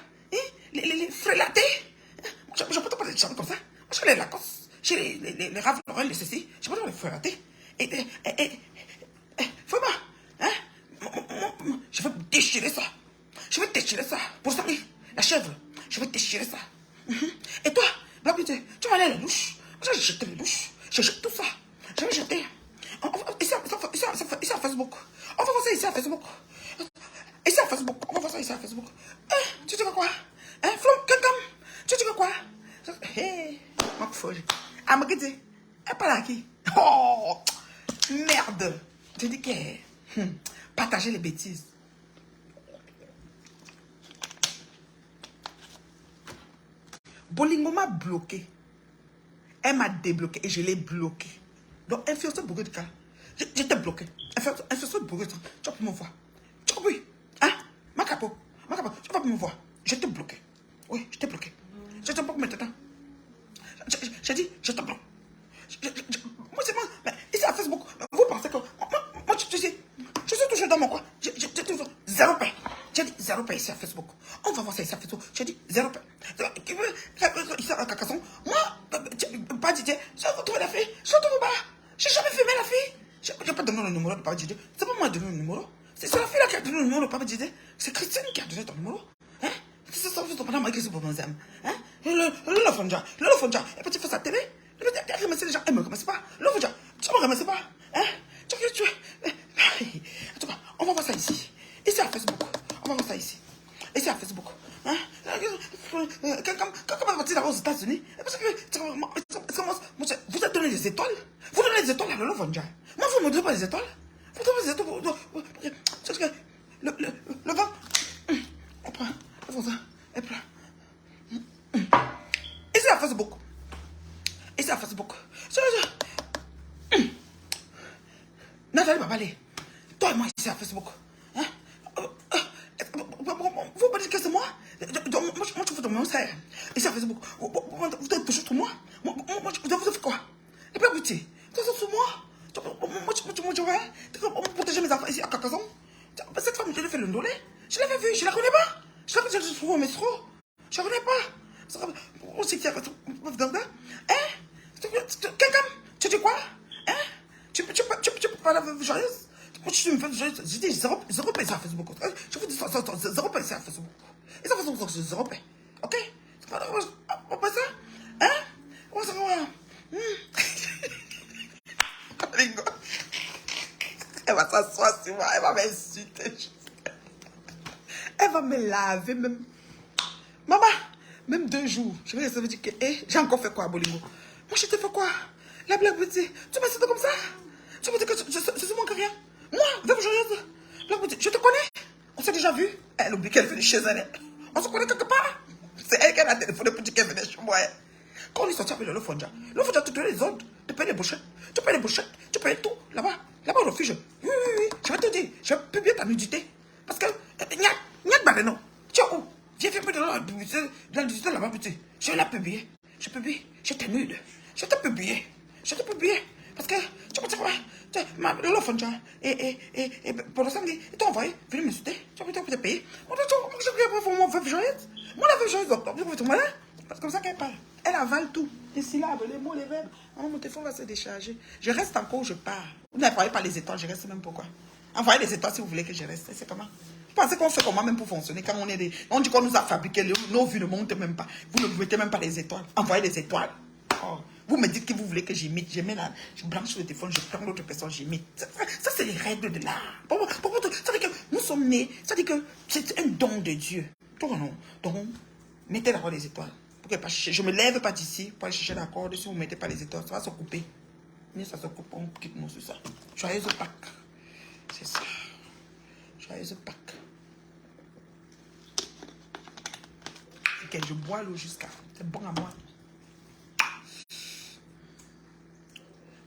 Les frélatés. Je ne peux pas les charmer comme ça. Moi, j'ai les Lacoste. J'ai les Ralph Lauren, les ceci. Je ne peux pas les frélater. Vraiment. Je vais déchirer ça. Je vais déchirer ça. Pour ça, la chèvre. Je vais déchirer ça. Et toi, Black Beauty, tu vas aller à la douche. Je vais jeter les douches. Je jette tout ça. Je vais jeter. Ici à Facebook. On va voir ça ici à Facebook. Ici à Facebook. On va voir ça ici à Facebook. Tu dis quoi? Flom, quelqu'un. Tu dis quoi? Hé, ma folle. Ah, ma gueule. Elle parle à qui? Oh, merde. Je dis que partager les bêtises. Bolingo m'a bloqué. Elle m'a débloqué et je l'ai bloqué. Donc, influenceur beaucoup de cas. J'étais bloqué. Influenceur beaucoup de cas. Tu vas plus me voir. Tu vas oui. Hein? Ma capo. Tu vas plus me voir. J'étais bloqué. Oui, j'étais bloqué. J'étais bloqué maintenant. J'ai dit, je te bloque. Moi, c'est moi. Mais ici à Facebook, vous pensez que. Moi, tu sais, je suis toujours dans mon coin. J'ai toujours zéro paix. J'ai dit zéro paix ici à Facebook. On va voir ça ici à Facebook. J'ai dit zéro paix. Ici à Carcassonne, moi, pas DJ, j'ai retrouvé la fille. Je retrouve pas. J'ai jamais filmé la fille. J'ai pas donné le numéro de Papa DJ. C'est pas moi qui ai donné le numéro. C'est la fille là qui a donné le numéro de Papa DJ. C'est Christine qui a donné ton numéro. Hein? C'est ça, c'est pas moi qui suis pour mon âme. Hein? Le Fonja. Et puis tu fais sa télé. Elle remercie les gens. Elle me remercie pas. Le Fonja. Tu me remercies pas. Hein? Tu es. En tout cas, on va voir ça ici. Ici à Facebook. On va voir ça ici. Ici à Facebook. Hein? Quand on va partir aux États-Unis, vous êtes donné des étoiles. Vous donnez des étoiles à le Fonja. Moi, vous ne me donnez pas des étoiles. Vous donnez des étoiles. C'est que le vent. On prend. On prend ça. Et puis là. Ici à Facebook. Ici à Facebook. Nathalie Babalé. Toi et moi ici à Facebook. Hein? Vous me dites que c'est moi? Moi, je fais mon frère. Ici à Facebook. Vous êtes toujours sur moi? Moi, vous faites quoi? Et puis, petit. Vous êtes sur moi? Moi, je vais protéger mes enfants ici à Carcassonne. Cette femme, je l'ai fait le ndolé. Je l'avais vue, je la connais pas. Je la connais pas au métro. Je la connais pas. On sait qu'il y a hein? Quelqu'un, tu dis quoi? Hein? Tu peux pas la veuve joyeuse? Moi, je suis une veuve joyeuse. J'ai dit zéro paix sur Facebook. Je vous dis zéro paix sur Facebook. Et ça fait zéro paix. Ok? On passe ça? Hein? On va savoir. Elle va s'asseoir sur moi, elle va m'insulter. Elle va me laver même. Maman, même 2 jours. Je vais dire que j'ai encore fait quoi à Bolingo? Moi, je t'ai fait quoi? La Black Beauty, tu m'as cité comme ça? Tu me dis que je suis moins que rien? Moi, veuve joyeuse, Black Beauty, je te connais? On s'est déjà vu? Elle oublie qu'elle venait chez elle. On se connaît quelque part? C'est elle qui a téléphoné pour dire qu'elle venait chez moi. Quand on est sorti avec le Fonja te donne les ordres. Tu payes les brochettes. Tu payes tout. Là-bas, au refuge. Oui. Je vais te dire, je vais publier ta nudité. Parce que, n'y a non. Tu es où? Viens faire de la nudité là-bas, petit. Je vais la publier. Je publie. J'étais nude. Je vais te publier. Parce que, tu peux dire quoi? Le Fonja et pour le samedi, ils t'ont envoyé. Venez m'insulter. Tu peux te payer. Moi, je vais pour mon veuve joyeuse. Moi, la veuve joyeuse, parce que comme ça qu'elle parle. Elle avale tout. Les syllabes, les mots, les verbes. Oh, mon téléphone va se décharger. Je reste encore où je pars. Vous n'envoyez pas les étoiles, je reste même pourquoi. Envoyez les étoiles si vous voulez que je reste. C'est comment? Vous pensez qu'on fait comment même pour fonctionner quand on est des... On dit qu'on nous a fabriqué, nos vues ne montent même pas. Vous ne mettez même pas les étoiles. Envoyez les étoiles. Oh. Vous me dites que vous voulez que j'imite. Je branche sur le téléphone, je prends l'autre personne, j'imite. Ça, c'est les règles de l'art. Ça veut dire que nous sommes nés. Ça veut dire que c'est un don de Dieu. Donc, mettez d'abord les étoiles. Je me lève pas d'ici pour aller chercher la corde. Si vous ne mettez pas les étoiles, ça va se couper. Mais ça se coupe, on quitte nous sur ça. Joyeuse Pâques. C'est ça. Joyeuse Pâques. C'est que je bois l'eau jusqu'à. C'est bon à moi.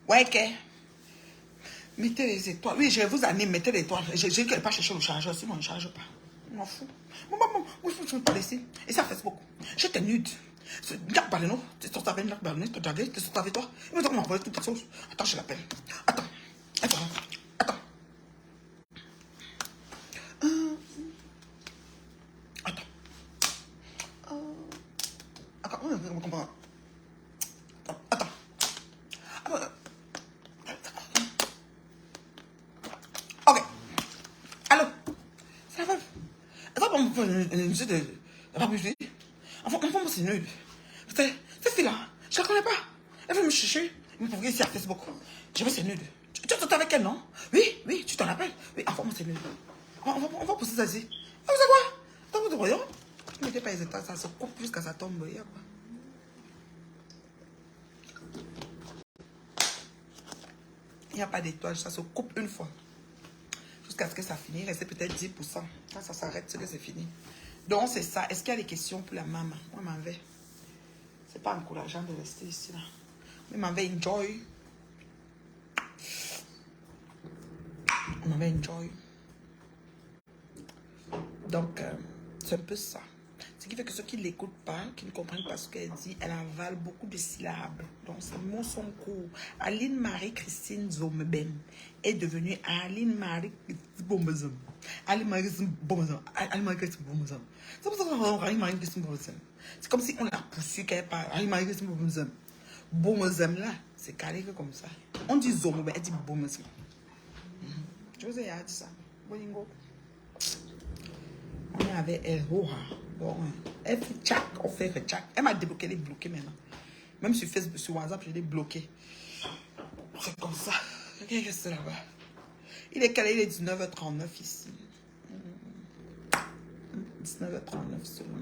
Ouais, que. Mettez les étoiles. Oui, je vous anime, mettez les étoiles. Je ne vais pas chercher le chargeur, sinon on ne charge pas. Je m'en fous. Moi, je ne pas laisser. Et ça fait beaucoup. J'étais nude. Jack Baleno, tu es sorti avec Jack Baleno, tu as dragué, tu es sorti avec toi. Il va m'envoyer toutes les choses. Attends, je l'appelle. Attends. Attends. Ok. Allô. Ça va. Elle va pas me faire une musique de la musique. Enfin, c'est nul. Cette fille-là, je la connais pas. Elle veut me chercher. Elle me ici à Facebook. Je veux, c'est nul. Tu t'entends avec elle, non? Oui, tu t'en rappelles? Oui, enfin, c'est nul. On va pousser ça ici. Vous savez quoi? Dans votre royaume, ne mettez pas les étoiles, ça se coupe jusqu'à ça tombe. Il n'y a pas d'étoiles, ça se coupe une fois. Jusqu'à ce que ça finisse, il reste peut-être 10%. Quand ça s'arrête, c'est que c'est fini. Donc, c'est ça. Est-ce qu'il y a des questions pour la maman? Moi, m'en vais. C'est pas encourageant de rester ici, là. Mais m'en vais enjoy. On m'en va enjoy. Donc, c'est un peu ça. Ce qui fait que ceux qui ne l'écoutent pas, qui ne comprennent pas ce qu'elle dit, elle avale beaucoup de syllabes. Donc, ces mots sont courts. Aline Marie-Christine Zomeben est devenue Aline Marie-Christine Bombezum. Aline Marie-Christine Bombezum. Aline Marie-Christine Bombezum. C'est pour ça qu'on a Aline Marie-Christine Bombezum. C'est comme si on l'a poursuivi qu'elle parle. Aline Marie-Christine Bombezum. Bombezum, là, c'est carré que comme ça. On dit Zomeben, elle dit Bombezum. Je vous ai dit ça. Bolingo. On est avec elle. Bon, elle fait tchac, on fait tchac. Elle m'a débloqué, elle est bloquée maintenant. Même sur Facebook, sur WhatsApp, je l'ai bloquée. C'est comme ça. Qu'est-ce que c'est là-bas? Il est calé, il est 19h39 ici. 19h39 seulement.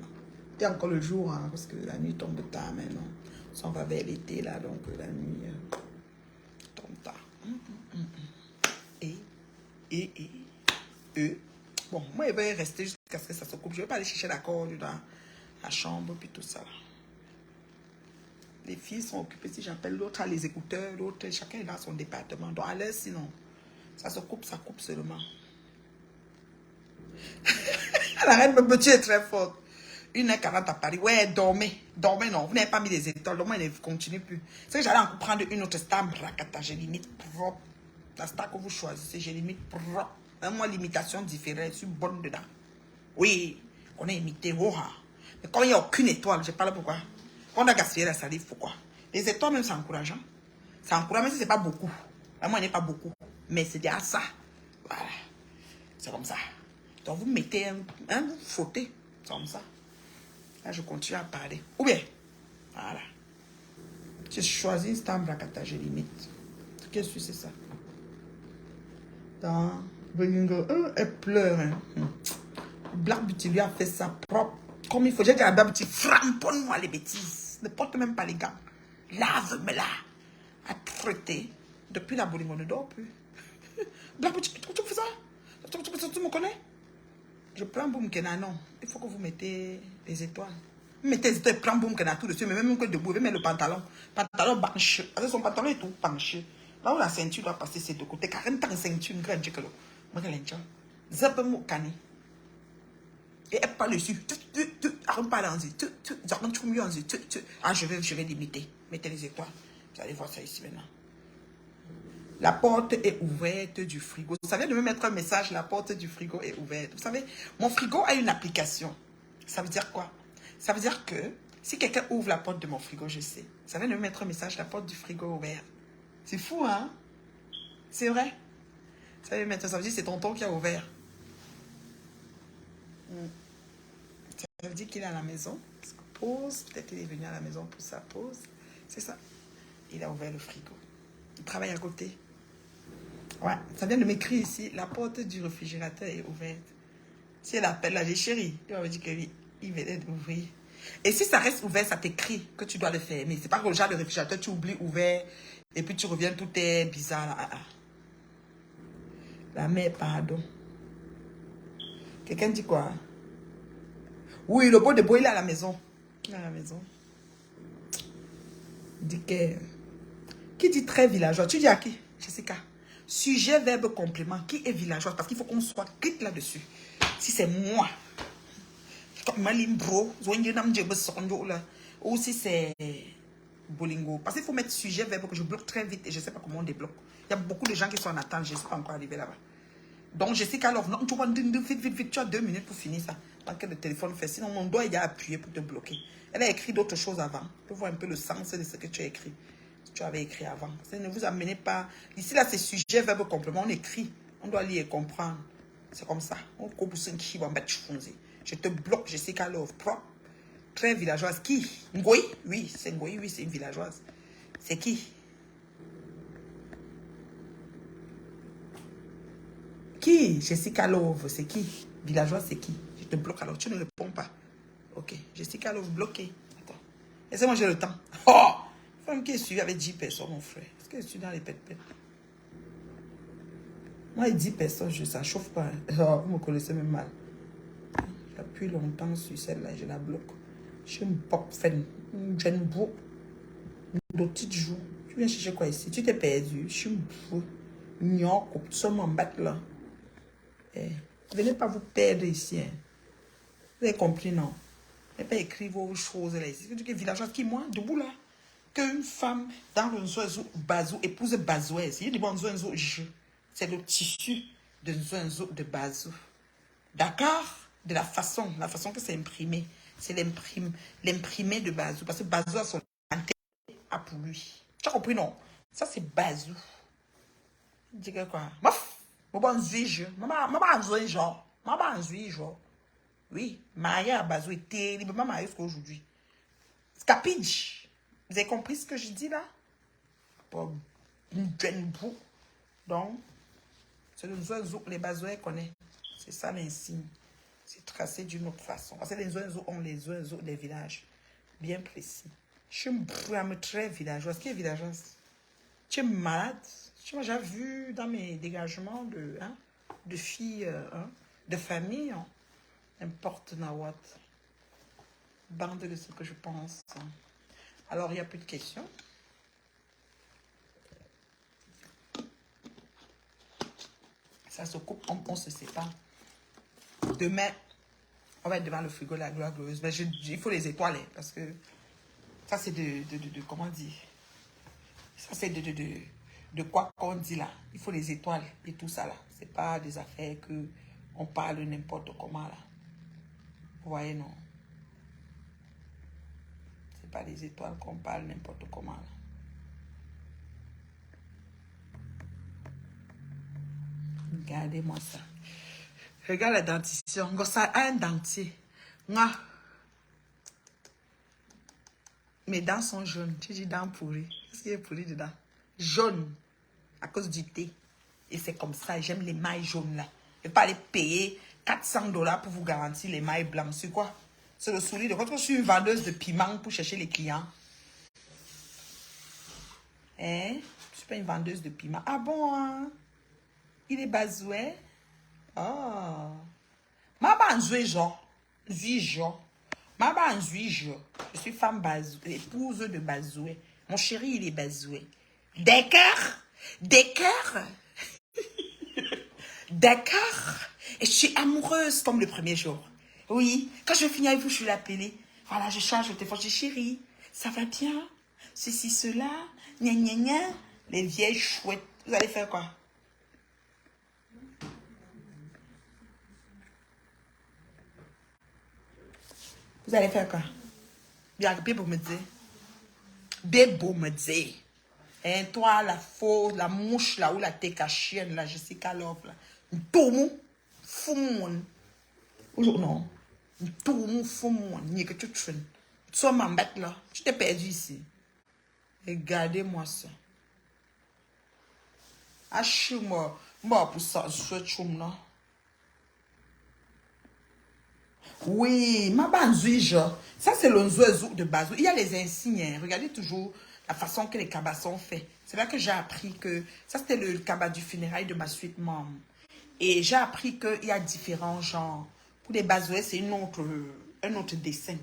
C'est encore le jour, hein, parce que la nuit tombe tard maintenant. On va vers l'été là, donc la nuit tombe tard. Bon, moi, je vais rester jusqu'à ce que ça se coupe. Je ne vais pas aller chercher la corde dans la chambre, puis tout ça. Les filles sont occupées. Si j'appelle l'autre, a les écouteurs, l'autre, chacun est dans son département. Donc, à l'aise, sinon, ça se coupe, ça coupe seulement. La reine me tu es très forte. 1h40 à Paris. Ouais, dormez. Dormez, non. Vous n'avez pas mis les étoiles. Donc, moi, elle ne continue plus. C'est que j'allais encore prendre une autre star. J'ai limite propre. La star que vous choisissez, j'ai limite propre. Moi, l'imitation différente, je suis bonne dedans. Oui, on a imité. Mais quand il n'y a aucune étoile, je ne sais pas là pourquoi. Quand on a gaspillé la salive, pourquoi? Les étoiles, même, c'est encourageant. C'est encourageant, même si ce n'est pas beaucoup. Moi, il n'est pas beaucoup. Mais c'est déjà ça. Voilà. C'est comme ça. Donc, vous mettez vous frottez. C'est comme ça. Là, je continue à parler. Ou bien, voilà. J'ai choisi Stam Brakata, j'ai limite. Qu'est-ce que c'est ça? Dans elle pleure. Hein. Black Beauty lui a fait ça propre. Comme il faut. J'ai dit à Black Beauty, framponne-moi les bêtises. Ne porte même pas les gants. Lave-me-la. À traiter. Depuis la Bolingo ne dort plus. Black Beauty, tu fais ça? Tu me connais? Je prends Boum Kena, non. Il faut que vous mettez les étoiles. Vous mettez les étoiles, prends Boum Kena tout dessus, mais même que debout, vous mettez le pantalon. Pantalon penché. Avec son pantalon est tout penché. Là où la ceinture doit passer, c'est de côté. 40 ans de ceinture, une grande chèque. Moi, je l'ai dit. Zap mou kani. Et elle parle dessus. Arrête pas là, ah, je vais limiter. Mettez les étoiles. Vous allez voir ça ici maintenant. La porte est ouverte du frigo. Vous savez de me mettre un message, la porte du frigo est ouverte. Vous savez, mon frigo a une application. Ça veut dire quoi? Ça veut dire que si quelqu'un ouvre la porte de mon frigo, je sais. Ça vient de me mettre un message, la porte du frigo est ouverte. C'est fou, hein? C'est vrai. Ça veut dire que c'est tonton qui a ouvert. Ça veut dire qu'il est à la maison. Sa pause. Peut-être qu'il est venu à la maison pour sa pause. C'est ça. Il a ouvert le frigo. Il travaille à côté. Ouais, ça vient de m'écrire ici. La porte du réfrigérateur est ouverte. Si elle appelle là, j'ai chéri, il va me dire que oui, il venait d'ouvrir. Et si ça reste ouvert, ça t'écrit que tu dois le fermer. C'est pas que le genre de réfrigérateur, tu oublies ouvert et puis tu reviens, tout est bizarre là. La mère, pardon. Quelqu'un dit quoi? Oui, le pot de bois, il est à la maison. Il est à la maison. Il dit que... Qui dit très villageois? Tu dis à qui? Jessica. Sujet, verbe, complément. Qui est villageois? Parce qu'il faut qu'on soit quitte là-dessus. Si c'est moi, comme Malimbro, ou si c'est Bolingo. Parce qu'il faut mettre sujet, verbe, que je bloque très vite et je ne sais pas comment on débloque. Il y a beaucoup de gens qui sont en attente, je ne suis pas encore arrivé là-bas. Donc, Jessica, alors, non, tu vois, vite, tu as 2 minutes pour finir ça. Tant que le téléphone fait. Sinon, mon doigt, il a appuyé pour te bloquer. Elle a écrit d'autres choses avant. Tu vois un peu le sens de ce que tu as écrit. Tu avais écrit avant. Ne vous amenez pas. Ici, là, c'est sujet, verbe, complément. On écrit. On doit lire et comprendre. C'est comme ça. Je te bloque, Jessica Love. Propre. très villageoise. Qui? Ngoï? Oui, c'est Ngoï, oui, c'est une villageoise. C'est qui? Qui? Jessica Love, c'est qui? Villageoise, c'est qui? Je te bloque alors, tu ne réponds pas. Ok, Jessica Love, bloqué. Attends. Laissez-moi, j'ai le temps. Oh! Femme qui est suivie avec 10 personnes, mon frère. Est-ce que je suis dans les pètes-pètes? Moi, 10 personnes, ça chauffe pas. Oh, vous me connaissez même mal. J'appuie longtemps sur celle-là, je la bloque. Je suis une pop fan. J'ai une beau. De petites jours. Tu viens chercher quoi ici? Tu t'es perdu. Je suis une beau. Nyon, tu sommes en bas là. Eh, venez pas vous perdre ici. Hein. Vous avez compris, non? Ne pas écrire vos choses là ici. Tu es villageoise qui, moi, debout là. Qu'une femme dans le Nzoenzo Bazou épouse Bazouez. Il dit bon Nzoenzo je. C'est le tissu de Nzoenzo de Bazou. D'accord? De la façon que c'est imprimé. C'est l'imprimé de Bazou. Parce que Bazou a son a pour lui. Tu as compris, non? Ça, c'est Bazou. Dis que quoi? Mof! Maman Nzoenzo. Maman Nzoenzo. Oui, marié à Bazou est terriblement marié jusqu'à aujourd'hui. Scapige. Vous avez compris ce que je dis là? Pour une jeune boue. Donc, c'est le Nzoenzo, les Bazouais connaissent. C'est ça l'insigne. C'est tracé d'une autre façon. Parce que les Nzoenzo ont les Nzoenzo des villages bien précis. Je suis une très villageoise. Qui est villageoise? Tu es malade? Tu m'as déjà vu dans mes dégagements de filles, de famille. Hein? N'importe what. Bande de ce que je pense. Alors, il n'y a plus de questions. Ça se coupe, on se sépare. Demain, on va être devant le frigo de la gloire glorieuse. Mais il faut les étoiler parce que ça, c'est comment dire? Ça, c'est de quoi qu'on dit là. Il faut les étoiles et tout ça là. C'est pas des affaires que on parle n'importe comment là. Vous voyez, non? C'est pas des étoiles qu'on parle n'importe comment là. Regardez-moi ça. Regarde la dentition. Ça a un dentier. Moi, mes dents sont jaunes. Tu dis dents pourries. Qu'est-ce qui est pourri dedans? Jaune. À cause du thé. Et c'est comme ça. J'aime les mailles jaunes là. Je ne vais pas aller payer 400 $ pour vous garantir les mailles blanches. C'est quoi? C'est le sourire de votre. Je suis une vendeuse de piment pour chercher les clients. Hein? Je ne suis pas une vendeuse de piment. Ah bon? Hein? Il est bazoué? Oh. Maman genre. Maman je suis femme bazou, épouse de Bazoué. Mon chéri, il est Bazoué. D'accord? D'accord? D'accord? Et je suis amoureuse comme le premier jour. Oui, quand je finis avec vous, je vais l'appeler. Voilà, je change le téléphone. Je dis, chérie, ça va bien? Ceci, cela, gna gna gna. Les vieilles chouettes. Vous allez faire quoi? Vous allez faire quoi? Bien, pour me dire. Bébo me dit. Hein, toi, la faux, la mouche là, ou la chienne là, Jessica Love là. Tout mou, fou moun. Ou non. Tout mou, fou moun. Ni que tu traînes. Tu sois m'embête là. Tu t'es perdu ici. Regardez-moi ça. Achou-moi. Moi, pour ça, je suis là. Oui, ma banzouige. Ça, c'est le nzoezou de Bazou. Il y a les insignes. Hein. Regardez toujours la façon que les cabas sont faits. C'est là que j'ai appris que ça, c'était le cabas du funérail de ma suite membre. Et j'ai appris qu'il y a différents genres. Pour les Bazouais, c'est un autre dessin.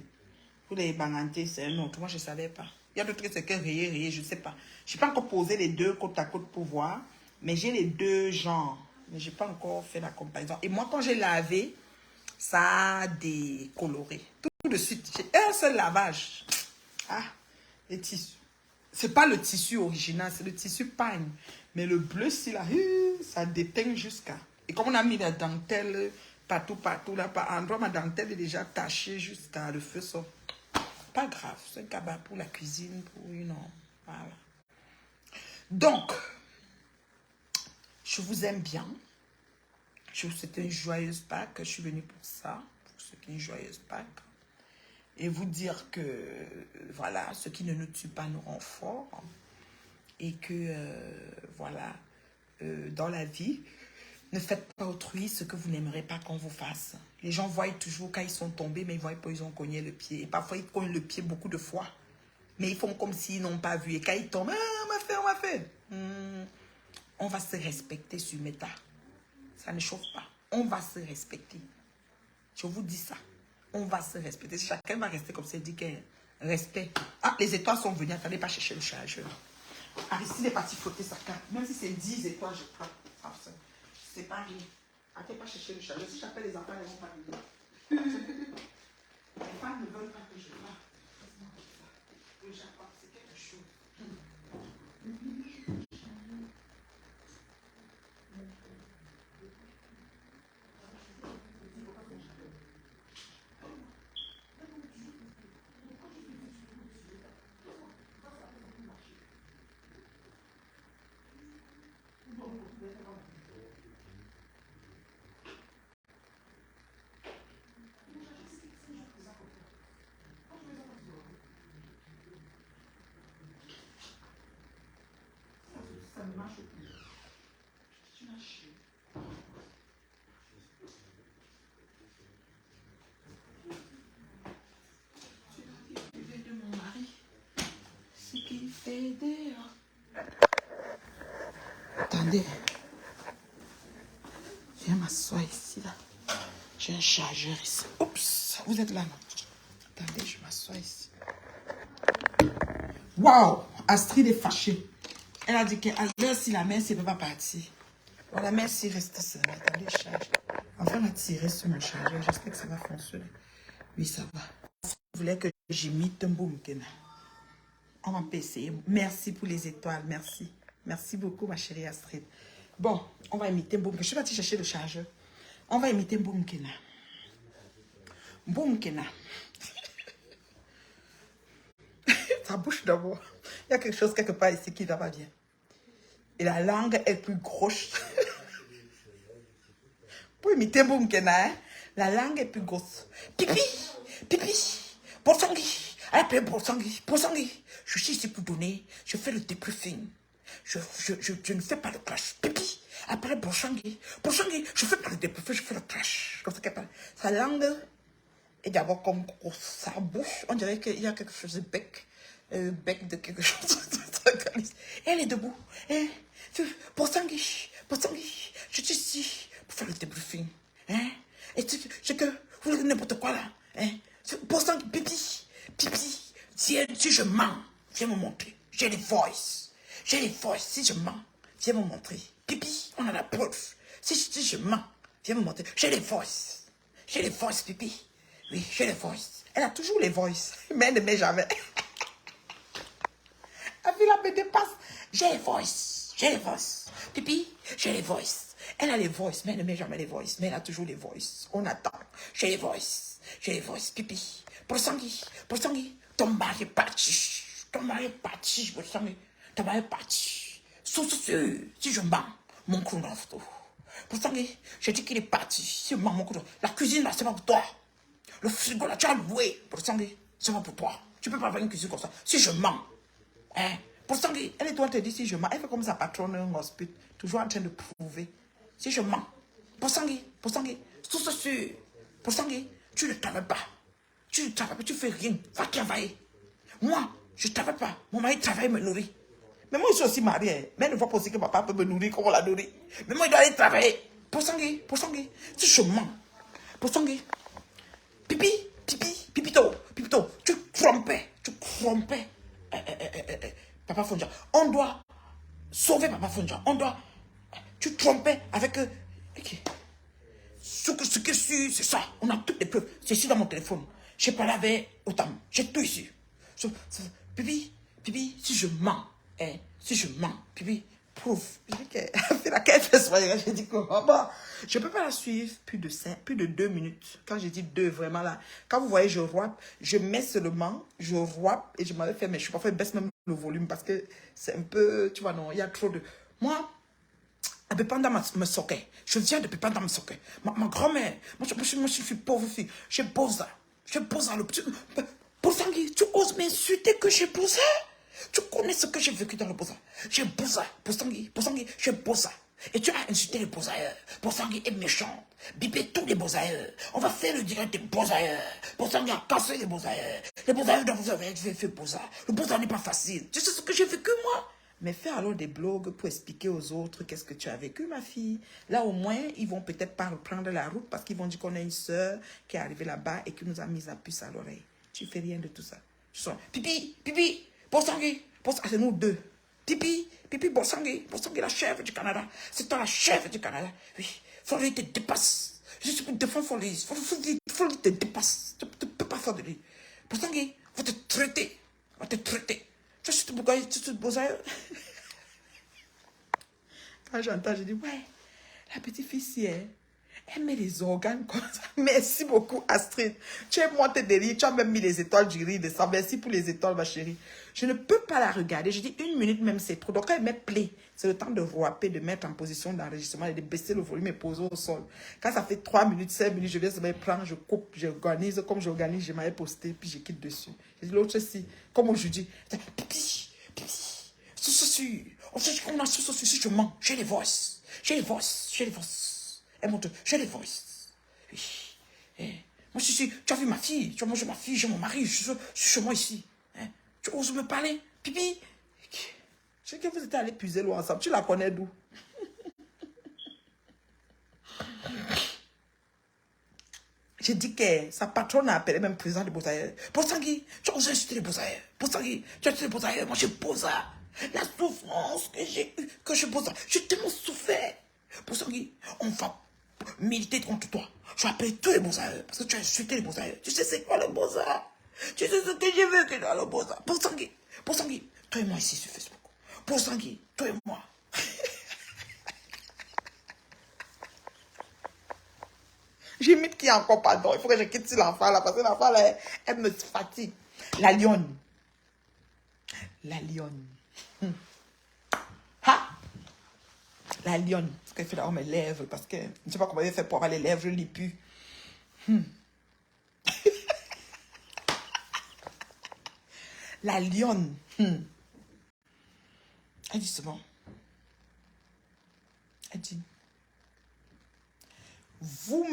Pour les Bangantés, c'est un autre. Moi, je ne savais pas. Il y a d'autres trucs, c'est que rayé, je ne sais pas. Je n'ai pas encore posé les deux côte à côte pour voir. Mais j'ai les deux genres. Mais je n'ai pas encore fait la comparaison. Et moi, quand j'ai lavé, ça a décoloré. Tout de suite, j'ai un seul lavage. Ah, les tissus. C'est pas le tissu original, c'est le tissu pagne. Mais le bleu, si là, ça déteint jusqu'à. Et comme on a mis la dentelle partout, là, par endroit, ma dentelle est déjà tachée jusqu'à le feu sort. Pas grave, c'est un cabas pour la cuisine, pour une. Voilà. Donc, je vous aime bien. Je vous souhaite une joyeuse Pâques. Je suis venue pour ça. Pour ce qui est une joyeuse Pâques. et vous dire que, voilà, ce qui ne nous tue pas nous rend forts. Et que, voilà, dans la vie, ne faites pas autrui ce que vous n'aimerez pas qu'on vous fasse. Les gens voient toujours quand ils sont tombés, mais ils voient pas, ils ont cogné le pied. Et parfois, ils cognent le pied beaucoup de fois. Mais ils font comme s'ils n'ont pas vu. Et quand ils tombent, ah, on m'a fait, on m'a fait. On va se respecter sur Meta. Ça ne chauffe pas. On va se respecter. Je vous dis ça. On va se respecter. Chacun va rester comme ça. Il dit que respect. Ah, les étoiles sont venues. Attendez pas chercher le chargeur. Aristide est parti frotter sa carte. Même si c'est 10 étoiles, je prends. C'est pas rien. Attendez pas chercher le chargeur. Si j'appelle les enfants, ils ne vont pas venir. Les femmes ne veulent pas que je parte. Que j'apporte. C'est quelque chose. Ça ne marche plus. Tu m'as chié. De mon mari. Ce qu'il fait dehors. Attendez. Je viens m'asseoir ici, là. J'ai un chargeur ici. Oups, vous êtes là, non? Attendez, je m'assois ici. Waouh, Astrid est fâchée. Elle a dit qu'à l'heure, si la mère ne peut pas partir. Bon, la mère, si reste seule. Attendez, je charge. Enfin, on a tiré sur mon chargeur. J'espère que ça va fonctionner. Oui, ça va. Vous voulez que j'imite un boum, Kena? On va essayer. Merci pour les étoiles. Merci. Merci beaucoup, ma chérie Astrid. Bon, on va imiter Mboum. Je suis partie chercher le chargeur. On va imiter Mboum Kena. Mboum Kena. Ta bouche d'abord. Il y a quelque chose quelque part ici qui ne va pas bien. Et la langue est plus grosse. Pour imiter Mboum Kena, hein? La langue est plus grosse. Pipi, pipi, Borsangui. Appelez Borsangui, Borsangui. Je suis ici pour donner. Je fais le débriefing. Je ne fais pas le clash. Pipi, après Borsangui. Borsangui, je fais pas le débriefing, je fais le clash. Comme ça qu'elle parle. Sa langue est d'abord comme sa bouche. On dirait qu'il y a quelque chose de bec. Bec de quelque chose. Elle est debout. Borsangui, Borsangui, je suis ici pour faire le débriefing. Hein? Et c'est que vous voulez n'importe quoi là. Hein? Borsangui, pipi, pipi. Si je mens, viens me montrer. J'ai les voices. J'ai les voices. Si je mens, viens me montrer. Pipi, on a la preuve. Si je mens, viens me montrer. J'ai les voices. J'ai les voices, pipi. Oui, j'ai les voices. Elle a toujours les voices, mais elle ne met jamais. La fille là me dépasse. J'ai les voices. J'ai les voices. Pipi, j'ai les voices. Elle a les voices, mais elle ne met jamais les voices. Mais elle a toujours les voices. On attend. J'ai les voices. J'ai les voices, pipi. Borsangui, ton mari est parti. Ton mari est parti, Borsangui. Ton mari est parti. Si je mens, mon chronophre. Borsangui, je dis qu'il est parti. Si je mens, mon chronophre. La cuisine là, c'est pas pour toi. Le frigo là, tu as loué. Borsangui, c'est pas pour toi. Tu peux pas avoir une cuisine comme ça. Si je mens, hein. Borsangui, elle est toi te dire si je mens. Elle fait comme sa patronne en hospice. Toujours en train de prouver. Si je mens. Borsangui, Borsangui, tu ne travailles pas. Tu ne travailles pas, tu fais rien. Va travailler. Moi, je ne travaille pas. Mon mari travaille, me nourrit. Mais moi, je suis aussi mariée. Mais elle ne voit pas aussi que papa peut me nourrir comme on l'a nourri. Mais moi, il doit aller travailler. Borsangui, si je mens. Borsangui, pipi, pipito, tu trompais. Papa Fonja. On doit sauver Papa Fonja. Tu trompais avec... Ok. Ce que c'est ça. On a toutes les preuves. C'est ici dans mon téléphone. J'ai parlé avec Otam. J'ai tout ici. Pipi, si je mens, Pipi, prouve. J'ai dit comment? Bon, je ne peux pas la suivre plus de 2 minutes. Quand j'ai dit 2, vraiment là. Quand vous voyez, je roipe, je mets seulement, je roipe et je m'avais fait, mais je suis parfois baisse même le volume parce que c'est un peu, tu vois, non, il y a trop de... Moi, à Pépanda me soquait. Je viens de Pépanda me soquait. Ma grand-mère, moi, je suis pauvre fille. Je bosse là. J'ai Boza. Bozangi, tu oses m'insulter que j'ai Boza? Tu connais ce que j'ai vécu dans le Boza. J'ai Boza. Bozangi, j'ai Boza. Et tu as insulté les Bozailleurs. Bozangi est méchant. Bipé tous les Bozailleurs. On va faire le direct des Bozailleurs. Bozangi a cassé les Bozailleurs. Les Bozailleurs dont vous avez fait Boza. Le Boza n'est pas facile. Tu sais ce que j'ai vécu, moi? Mais fais alors des blogs pour expliquer aux autres qu'est-ce que tu as vécu, ma fille. Là, au moins, ils vont peut-être pas reprendre la route parce qu'ils vont dire qu'on a une soeur qui est arrivée là-bas et qui nous a mis la puce à l'oreille. Tu fais rien de tout ça. Pipi, Bozangi, c'est nous deux. Pipi, Bozangi, la chef du Canada. C'est toi la chef du Canada. Oui, Floride te dépasse. Je suis pour défendre Floride. Floride te dépasse. Tu ne peux pas faire de lui. Bozangi, va te traiter. Tu sais pourquoi tu te Bozailleux? Quand j'entends, je dis, ouais, la petite fille, si elle met les organes comme ça. Merci beaucoup, Astrid. Tu es monté de rire, tu as même mis les étoiles du riz de ça. Merci pour les étoiles, ma chérie. Je ne peux pas la regarder. Je dis, 1 minute même, c'est trop. Donc, quand elle met play, c'est le temps de roaper, de mettre en position d'enregistrement et de baisser le volume et poser au sol. Quand ça fait 3 minutes, 5 minutes, je viens se me prendre, je coupe, j'organise. Comme j'organise, je m'avais posté, puis je quitte dessus. Je dis, l'autre, si, comme aujourd'hui, pipi. On a si je mens, j'ai les voices. Elle montre, j'ai les voices. Oui. Moi, si, tu as vu ma fille, tu as mangé ma fille, j'ai mon mari, je suis chez moi ici. Hein? Tu oses me parler, pipi. Je sais que vous étiez allés puiser l'eau ensemble. Tu la connais d'où? J'ai dit que sa patronne a appelé même président de Bozaïeux. Bozangi, tu as osé insulter les Bozaïeux. Bozangi, tu as insulté les Bozaïeux. Moi, j'ai Boza. La souffrance que j'ai eue, que je Boza. J'ai tellement souffert. Bozangi, on va militer contre toi. Je vais appeler tous les Bozaïeux parce que tu as insulté les Bozaïeux. Tu sais c'est quoi le Boza? Tu sais ce que j'ai vécu dans le Boza. Bozangi, toi et moi ici sur Facebook. Bozangi, toi et moi. J'imite qui a encore pardon. Il faut que je quitte l'enfant là parce que l'enfant là, elle me fatigue. La lionne. Ha! La lionne. Ce qu'elle fait là, mes lèvres parce que je ne sais pas comment elle fait pour avoir les lèvres les plus. La lionne. Elle dit souvent. Elle dit. Vous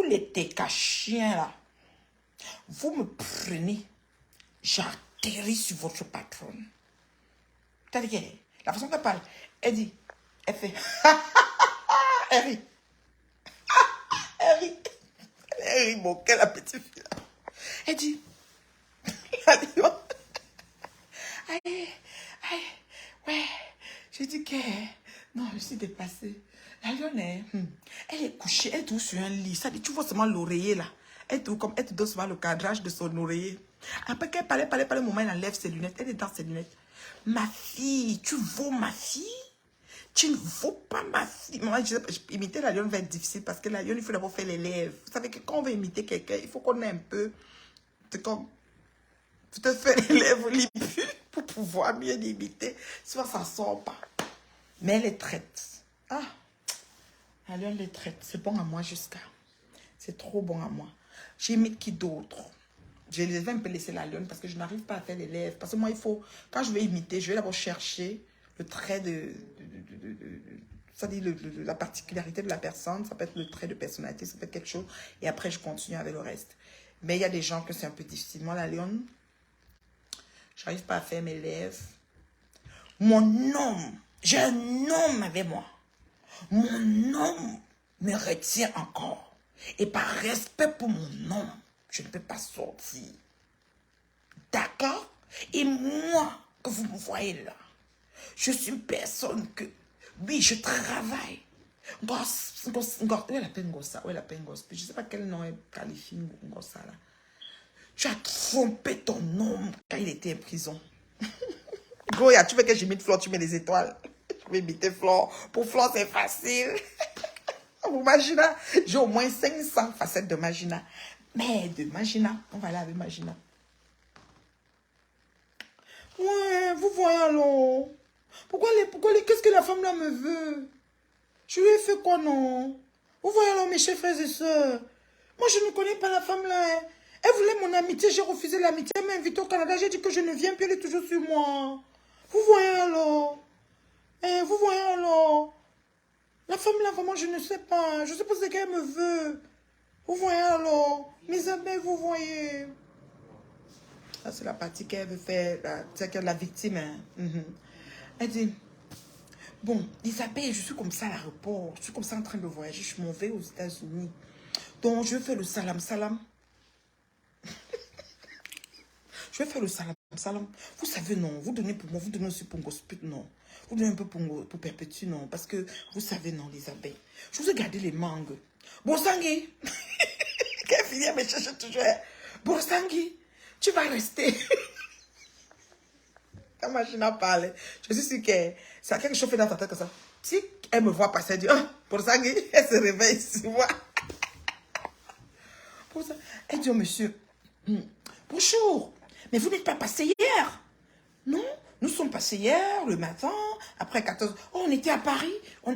les chiens là, vous me prenez, j'atterris sur votre patronne. C'est-à-dire, la façon qu'elle parle, elle dit, elle fait, elle rit, elle rit, mon quelle la petite fille là. Elle dit, ouais, j'ai dit que, non, je suis dépassée. La lionne, elle est couchée, elle est tout sur un lit. Ça dit, tu vois seulement l'oreiller là. Elle te donne souvent le cadrage de son oreiller. Après qu'elle parlait, le moment, elle enlève ses lunettes. Elle est dans ses lunettes. Ma fille, tu vaux ma fille? Tu ne vaux pas ma fille. Moi, imiter la lionne va être difficile parce que la lionne, il faut d'abord faire les lèvres. Vous savez que quand on veut imiter quelqu'un, il faut qu'on ait un peu... C'est comme... Tu te fais les lèvres libres pour pouvoir mieux l'imiter. Soit ça sort pas. Mais elle est traite. Ah, la lionne les traite. C'est bon à moi jusqu'à. C'est trop bon à moi. J'imite qui d'autre? Je vais un peu laisser la lionne parce que je n'arrive pas à faire les lèvres. Parce que moi, il faut, quand je vais imiter, je vais d'abord chercher le trait ça dit la particularité de la personne. Ça peut être le trait de personnalité, ça peut être quelque chose. Et après, je continue avec le reste. Mais il y a des gens que c'est un peu difficile. Moi, la lionne, je n'arrive pas à faire mes lèvres. Mon homme, j'ai un homme avec moi. Mon homme me retient encore. Et par respect pour mon homme, je ne peux pas sortir. D'accord? Et moi, que vous me voyez là, je suis une personne que, oui, je travaille. Où est la pengossa? Où est la pengossa? Je ne sais pas quel nom est qualifié Ngossa là. Tu as trompé ton homme quand il était en prison. Goya, tu veux que j'imite Flore, tu mets les étoiles. Je vais imiter Flore. Pour Flore, c'est facile. Vous imaginez, j'ai au moins 500 facettes de Magina. Mais de Magina, on va aller avec Magina. Ouais, vous voyez alors. Qu'est-ce que la femme là me veut? Je lui ai fait quoi, non? Vous voyez alors, mes chers frères et sœurs. Moi, je ne connais pas la femme là. Elle voulait mon mon amitié, j'ai refusé l'amitié. Elle m'a invité au Canada, j'ai dit que je ne viens plus, elle est toujours sur moi. Vous voyez alors? Vous voyez alors? La femme là, vraiment, je ne sais pas. Je ne sais pas ce qu'elle me veut. Vous voyez alors? Mes amis, vous voyez? Ça, c'est la partie qu'elle veut faire, c'est la victime. Hein. Elle dit, bon, Isabelle, je suis comme ça à l'aéroport. Je suis comme ça en train de voyager. Je m'en vais aux États-Unis. Donc, je vais faire le salam salam. Je vais faire le salam salam. Vous savez, non. Vous donnez pour moi, vous donnez aussi pour Gospel, non. Vous donnez un peu pour Perpétue, non. Parce que, vous savez, non, les abeilles. Je vous ai gardé les mangues. Bon, Sangui. Qu'elle finit à me chercher toujours. Bon, Sangui, tu vas rester. Ta machine à parler. Je suis sûre que ça a quelque chose fait dans ta tête comme ça. Si elle me voit passer, elle dit, ah, pour Sangui, elle se réveille sur moi. Pour ça, elle dit au monsieur, bonjour, mais vous n'êtes pas passé hier? Non, nous sommes passés hier, le matin, après 14h. Oh, on était à Paris. On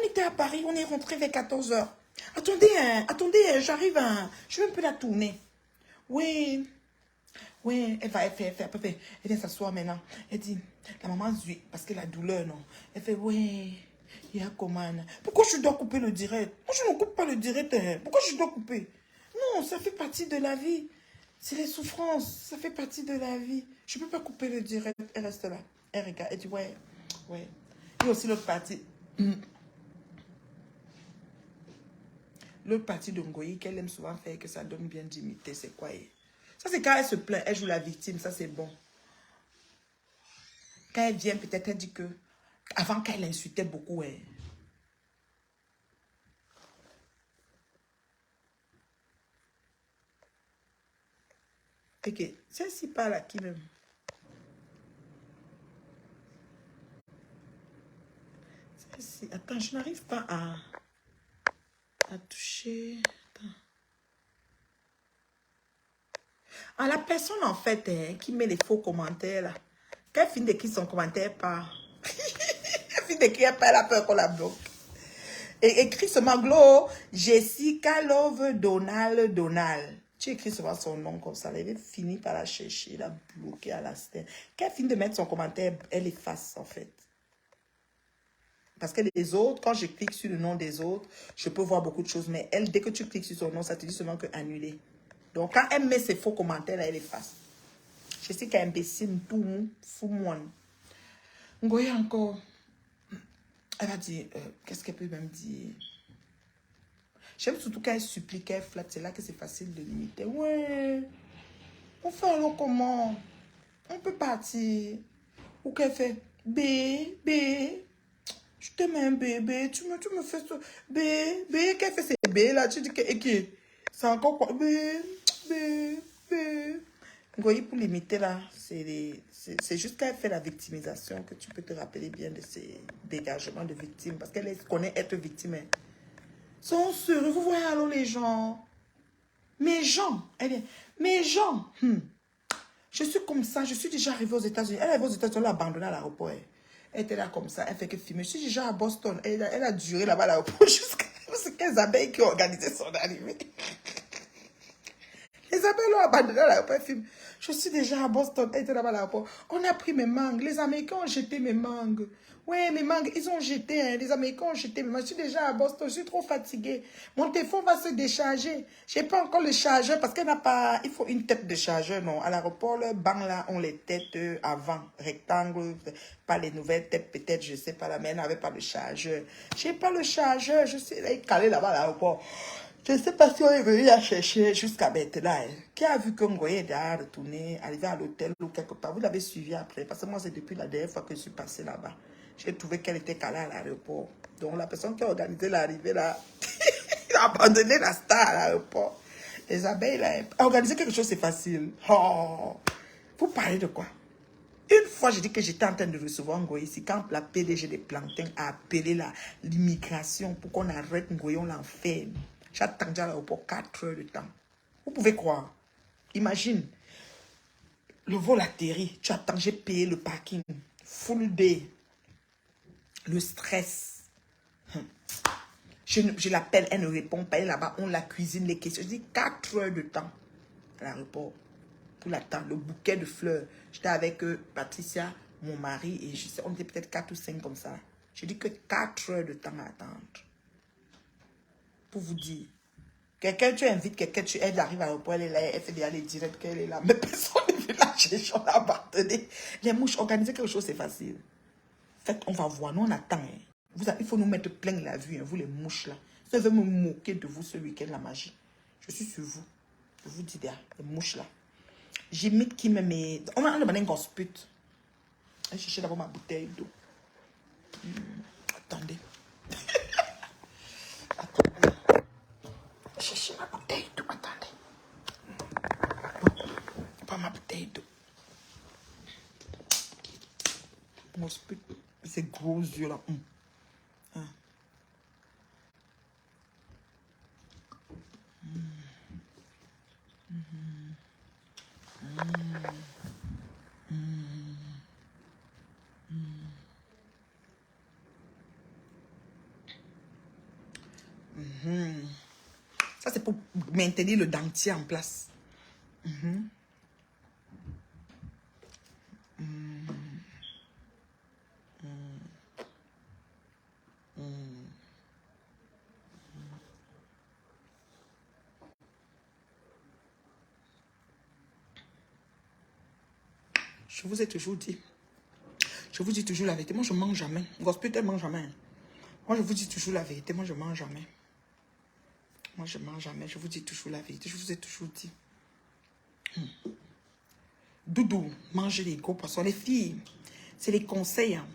était à Paris, on est rentré vers 14h. Attendez, attendez, j'arrive à... Je vais un peu la tourner. Oui, oui, elle vient s'asseoir maintenant. Elle dit, la maman zui, parce que la douleur, non. Elle fait, oui, il y a comment? Pourquoi je dois couper le direct? Moi, je ne coupe pas le direct. Hein. Pourquoi je dois couper? Non, ça fait partie de la vie. C'est les souffrances, ça fait partie de la vie. Je ne peux pas couper le direct. Elle reste là. Elle regarde. Elle dit, ouais, ouais. Et aussi l'autre partie. L'autre partie de Ngoyi qu'elle aime souvent faire, que ça donne bien d'imiter, c'est quoi? Ça, c'est quand elle se plaint, elle joue la victime, ça c'est bon. Quand elle vient, peut-être elle dit que, avant qu'elle insultait beaucoup, elle. Ok, celle-ci parle à qui même? Celle-ci, attends, je n'arrive pas à toucher. Attends. Ah, la personne en fait qui met les faux commentaires là, quand elle finit d'écrire son commentaire par... elle finit d'écrire par, elle a peur qu'on la bloque. Et écrit seulement Glo, Jessica Love Donald Donald. Tu écris seulement son nom comme ça. Elle finit par la chercher, la bloquer à la scène. Quand elle finit de mettre son commentaire, elle efface en fait. Parce que les autres, quand je clique sur le nom des autres, je peux voir beaucoup de choses. Mais elle, dès que tu cliques sur son nom, ça te dit seulement que annuler. Donc quand elle met ses faux commentaires, là, elle efface. Je sais qu'elle est imbécile, tout le monde, fou moi. Ngoya encore. Elle va dire, qu'est-ce qu'elle peut même dire? J'aime surtout quand elle supplie, qu'elle flatte. C'est là que c'est facile de limiter. Ouais, on fait alors comment? On peut partir. Ou qu'elle fait, bébé, je t'aime un bébé, tu me fais ça. Bébé, qu'elle fait ces bébés là? Tu dis que, et c'est encore quoi? Bébé. Vous voyez, pour limiter là, c'est juste quand elle fait la victimisation que tu peux te rappeler bien de ces dégagements de victimes. Parce qu'elle connaît être victime. Hein. Sont sérieux, vous voyez alors les gens. Mes gens, mes gens. Je suis comme ça, je suis déjà arrivée aux États-Unis. Elle est arrivée aux États-Unis, elle l'a abandonnée à l'aéroport. Elle était là comme ça, elle fait que filmer. Je suis déjà à Boston. Elle a duré là-bas à l'aéroport jusqu'à ce que les abeilles qui ont organisé son arrivée. Les abeilles l'ont abandonné à l'aéroport, elle filme. Je suis déjà à Boston, elle était là-bas à l'aéroport. On a pris mes mangues. Les Américains ont jeté mes mangues. Ouais, mes mangues, ils ont jeté. Hein. Les Américains ont jeté mes mangues. Je suis déjà à Boston, je suis trop fatiguée. Mon téléphone va se décharger. Je n'ai pas encore le chargeur parce qu'elle n'a pas... Il faut une tête de chargeur, non. À l'aéroport, le banc là, on les têtes avant, rectangle. Pas les nouvelles têtes, peut-être, je ne sais pas. La mais elle n'avait pas de chargeur. Je n'ai pas le chargeur. Je suis calée là-bas à l'aéroport. Je ne sais pas si on est venu la chercher jusqu'à maintenant. Hein. Qui a vu que Ngoye est retourné, arrivé à l'hôtel ou quelque part? Vous l'avez suivi après. Parce que moi, c'est depuis la dernière fois que je suis passée là-bas. J'ai trouvé qu'elle était calée à l'aéroport. Donc, la personne qui a organisé l'arrivée là, il a abandonné la star à l'aéroport. Les abeilles là, organiser quelque chose, c'est facile. Oh, vous parlez de quoi? Une fois, je dis que j'étais en train de recevoir Ngoye ici, quand la PDG des plantains a appelé l'immigration pour qu'on arrête Ngoye, on l'enferme. J'ai attendu à l'aéroport 4 heures de temps. Vous pouvez croire. Imagine, le vol atterrit, tu attends, j'ai payé le parking. Full day. Le stress. Je l'appelle, elle ne répond pas. Elle est là-bas, on la cuisine, les questions. Je dis 4 heures de temps. à l'aéroport pour l'attendre. Le bouquet de fleurs. J'étais avec Patricia, mon mari, et je sais, on était peut-être 4 ou 5 comme ça. J'ai dit que 4 heures de temps à attendre. Pour vous dire. Quelqu'un, tu invites quelqu'un, elle arrive à l'aéroport, elle est là, elle fait déjà les directs qu'elle est là. Mais personne ne veut la chercher, on a abandonné. Les mouches, organiser quelque chose, c'est facile. Faites, on va voir, nous on attend. Hein. Il faut nous mettre plein la vue, hein, vous les mouches là. Si vous me moquer de vous ce week-end, la magie. Je suis sur vous. Je vous dis derrière, les mouches là. J'imite qui me met. On m'a demandé un gospute. Je cherchais d'abord ma bouteille d'eau. Attendez. Attendez. Je cherchais ma bouteille d'eau. Attendez. Pas ma bouteille d'eau. Gospute. Ces gros yeux là. Hein. Ça, c'est pour maintenir le dentier en place. Je vous ai toujours dit. Je vous dis toujours la vérité. Moi, je ne mange jamais. Gospel, elle ne mange jamais. Moi, je vous dis toujours la vérité. Moi, je ne mange jamais. Moi, je ne mange jamais. Je vous dis toujours la vérité. Je vous ai toujours dit. Doudou, mangez les gros poissons. Les filles, c'est les conseils hein,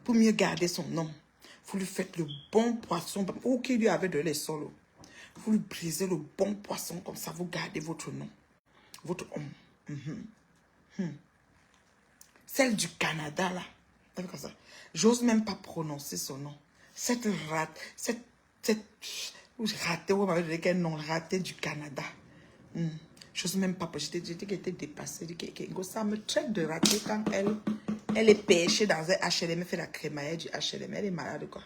pour mieux garder son nom. Vous lui faites le bon poisson. Ou qu'il lui avait de lait solo. Vous lui brisez le bon poisson. Comme ça, vous gardez votre nom. Votre homme. Celle du Canada, là. J'ose même pas prononcer son nom. Cette rate, cette ratée, vous m'avez donné quel nom, ratée du Canada. J'ose même pas, j'étais qu'elle était dépassée. Ça me traite de ratée quand elle est pêchée dans un HLM, elle fait la crémaillère du HLM. Elle est malade, quoi.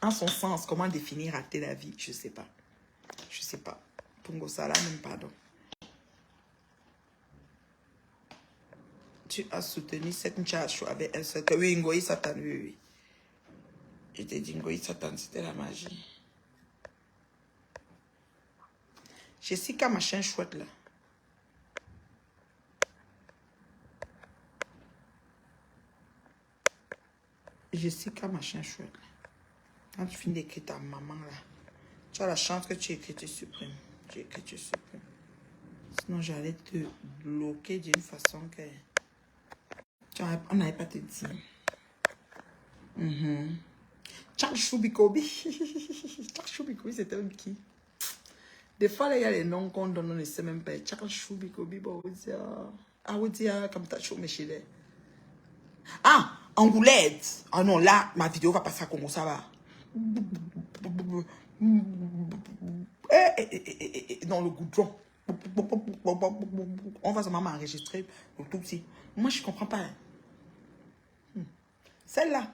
En son sens, comment définir rater la vie? Je sais pas. Je sais pas. Pongo Sala, même pardon. Tu as soutenu cette charge avec un certain... Oui, Ngoï Satan, oui. Je t'ai dit Ngoï Satan, c'était la magie. Jessica, machin chouette là. Jessica, machin chouette là. Quand tu finis d'écrire ta maman là, tu as la chance que tu écris, tu supprimes. Tu écris, tu supprimes. Sinon, j'allais te bloquer d'une façon que... On n'avait pas te dire. Charles Choubikobi. Charles Choubikobi, c'était un qui? Des fois, là, il y a les noms qu'on donne, on ne sait même pas. Charles Choubikobi, bon, on dit, comme t'as chaud, mais chez les... Ah, Angoulette. Ah non, là, ma vidéo va passer à Congo, ça va. Dans le goudron. On va seulement enregistrer le tout petit. Moi, je ne comprends pas. Celle-là,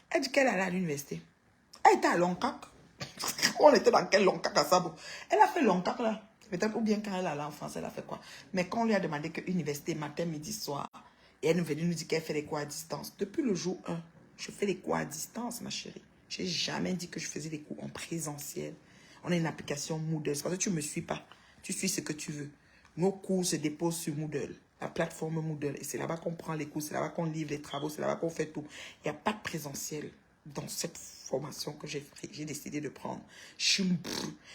elle dit qu'elle allait à l'université. Elle était à Loncac. On était dans quel Loncac à Sabo? Elle a fait Loncac là. Peut-être ou bien quand elle allait en France, elle a fait quoi? Mais quand on lui a demandé que université, matin, midi, soir, et elle est venue nous dire qu'elle fait les cours à distance. Depuis le jour 1, je fais les cours à distance, ma chérie. Je n'ai jamais dit que je faisais les cours en présentiel. On a une application Moodle. C'est parce que tu ne me suis pas. Tu suis ce que tu veux. Nos cours se déposent sur Moodle, la plateforme Moodle. Et c'est là-bas qu'on prend les cours, c'est là-bas qu'on livre les travaux, c'est là-bas qu'on fait tout. Il n'y a pas de présentiel dans cette formation que j'ai décidé de prendre.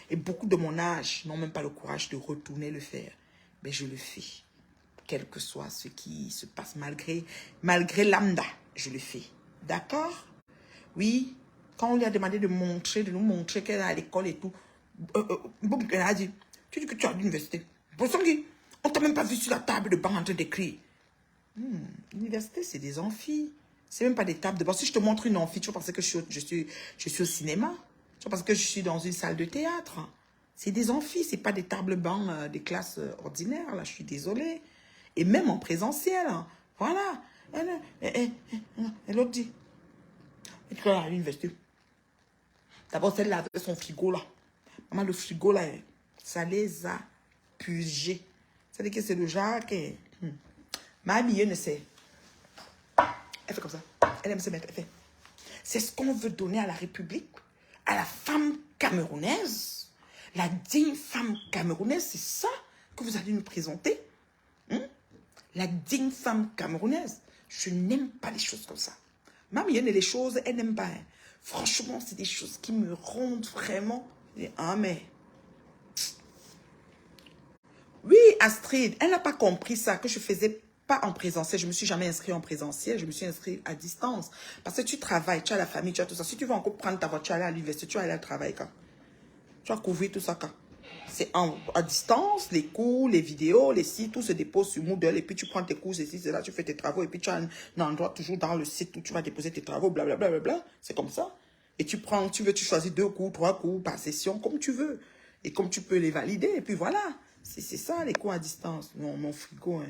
Et beaucoup de mon âge n'ont même pas le courage de retourner le faire. Mais je le fais. Quel que soit ce qui se passe, malgré lambda, je le fais. D'accord? Oui. Quand on lui a demandé de nous montrer qu'elle est à l'école et tout, elle a dit, tu dis que tu es à l'université. On ne t'a même pas vu sur la table de banc en train d'écrire. L'université, c'est des amphis. C'est même pas des tables de banc. Si je te montre une amphi, tu vas penser que je suis au cinéma. Tu vas penser que je suis dans une salle de théâtre. C'est des amphis, c'est pas des tables bancs des classes ordinaires. Là, je suis désolée. Et même en présentiel. Voilà. Et l'autre dit, tu es à l'université. D'abord, c'est laver son frigo là. Maman, le frigo là, ça les a purgés. C'est-à-dire que c'est le genre que... Ma amie ne sait. Elle fait comme ça. Elle aime se mettre. Elle fait. C'est ce qu'on veut donner à la République, à la femme camerounaise. La digne femme camerounaise, c'est ça que vous allez nous présenter. La digne femme camerounaise. Je n'aime pas les choses comme ça. Ma mienne, les choses, elle n'aime pas. Hein. Franchement, c'est des choses qui me rendent vraiment... Ah, mais... Oui, Astrid, elle n'a pas compris ça, que je faisais pas en présentiel. Je me suis jamais inscrite en présentiel, je me suis inscrite à distance. Parce que tu travailles, tu as la famille, tu as tout ça. Si tu veux encore prendre ta voiture, aller à l'université, tu vas aller au travail quand? Tu vas couvrir tout ça quand? C'est à distance, les cours, les vidéos, les sites, tout se dépose sur Moodle. Et puis tu prends tes cours, ceci, c'est là, tu fais tes travaux. Et puis tu as un endroit toujours dans le site où tu vas déposer tes travaux, blablabla. Bla, bla, bla, bla. C'est comme ça. Et tu prends, tu choisis 2 cours, 3 cours par session, comme tu veux. Et comme tu peux les valider. Et puis voilà. C'est ça, les cours à distance. Non, mon frigo, hein.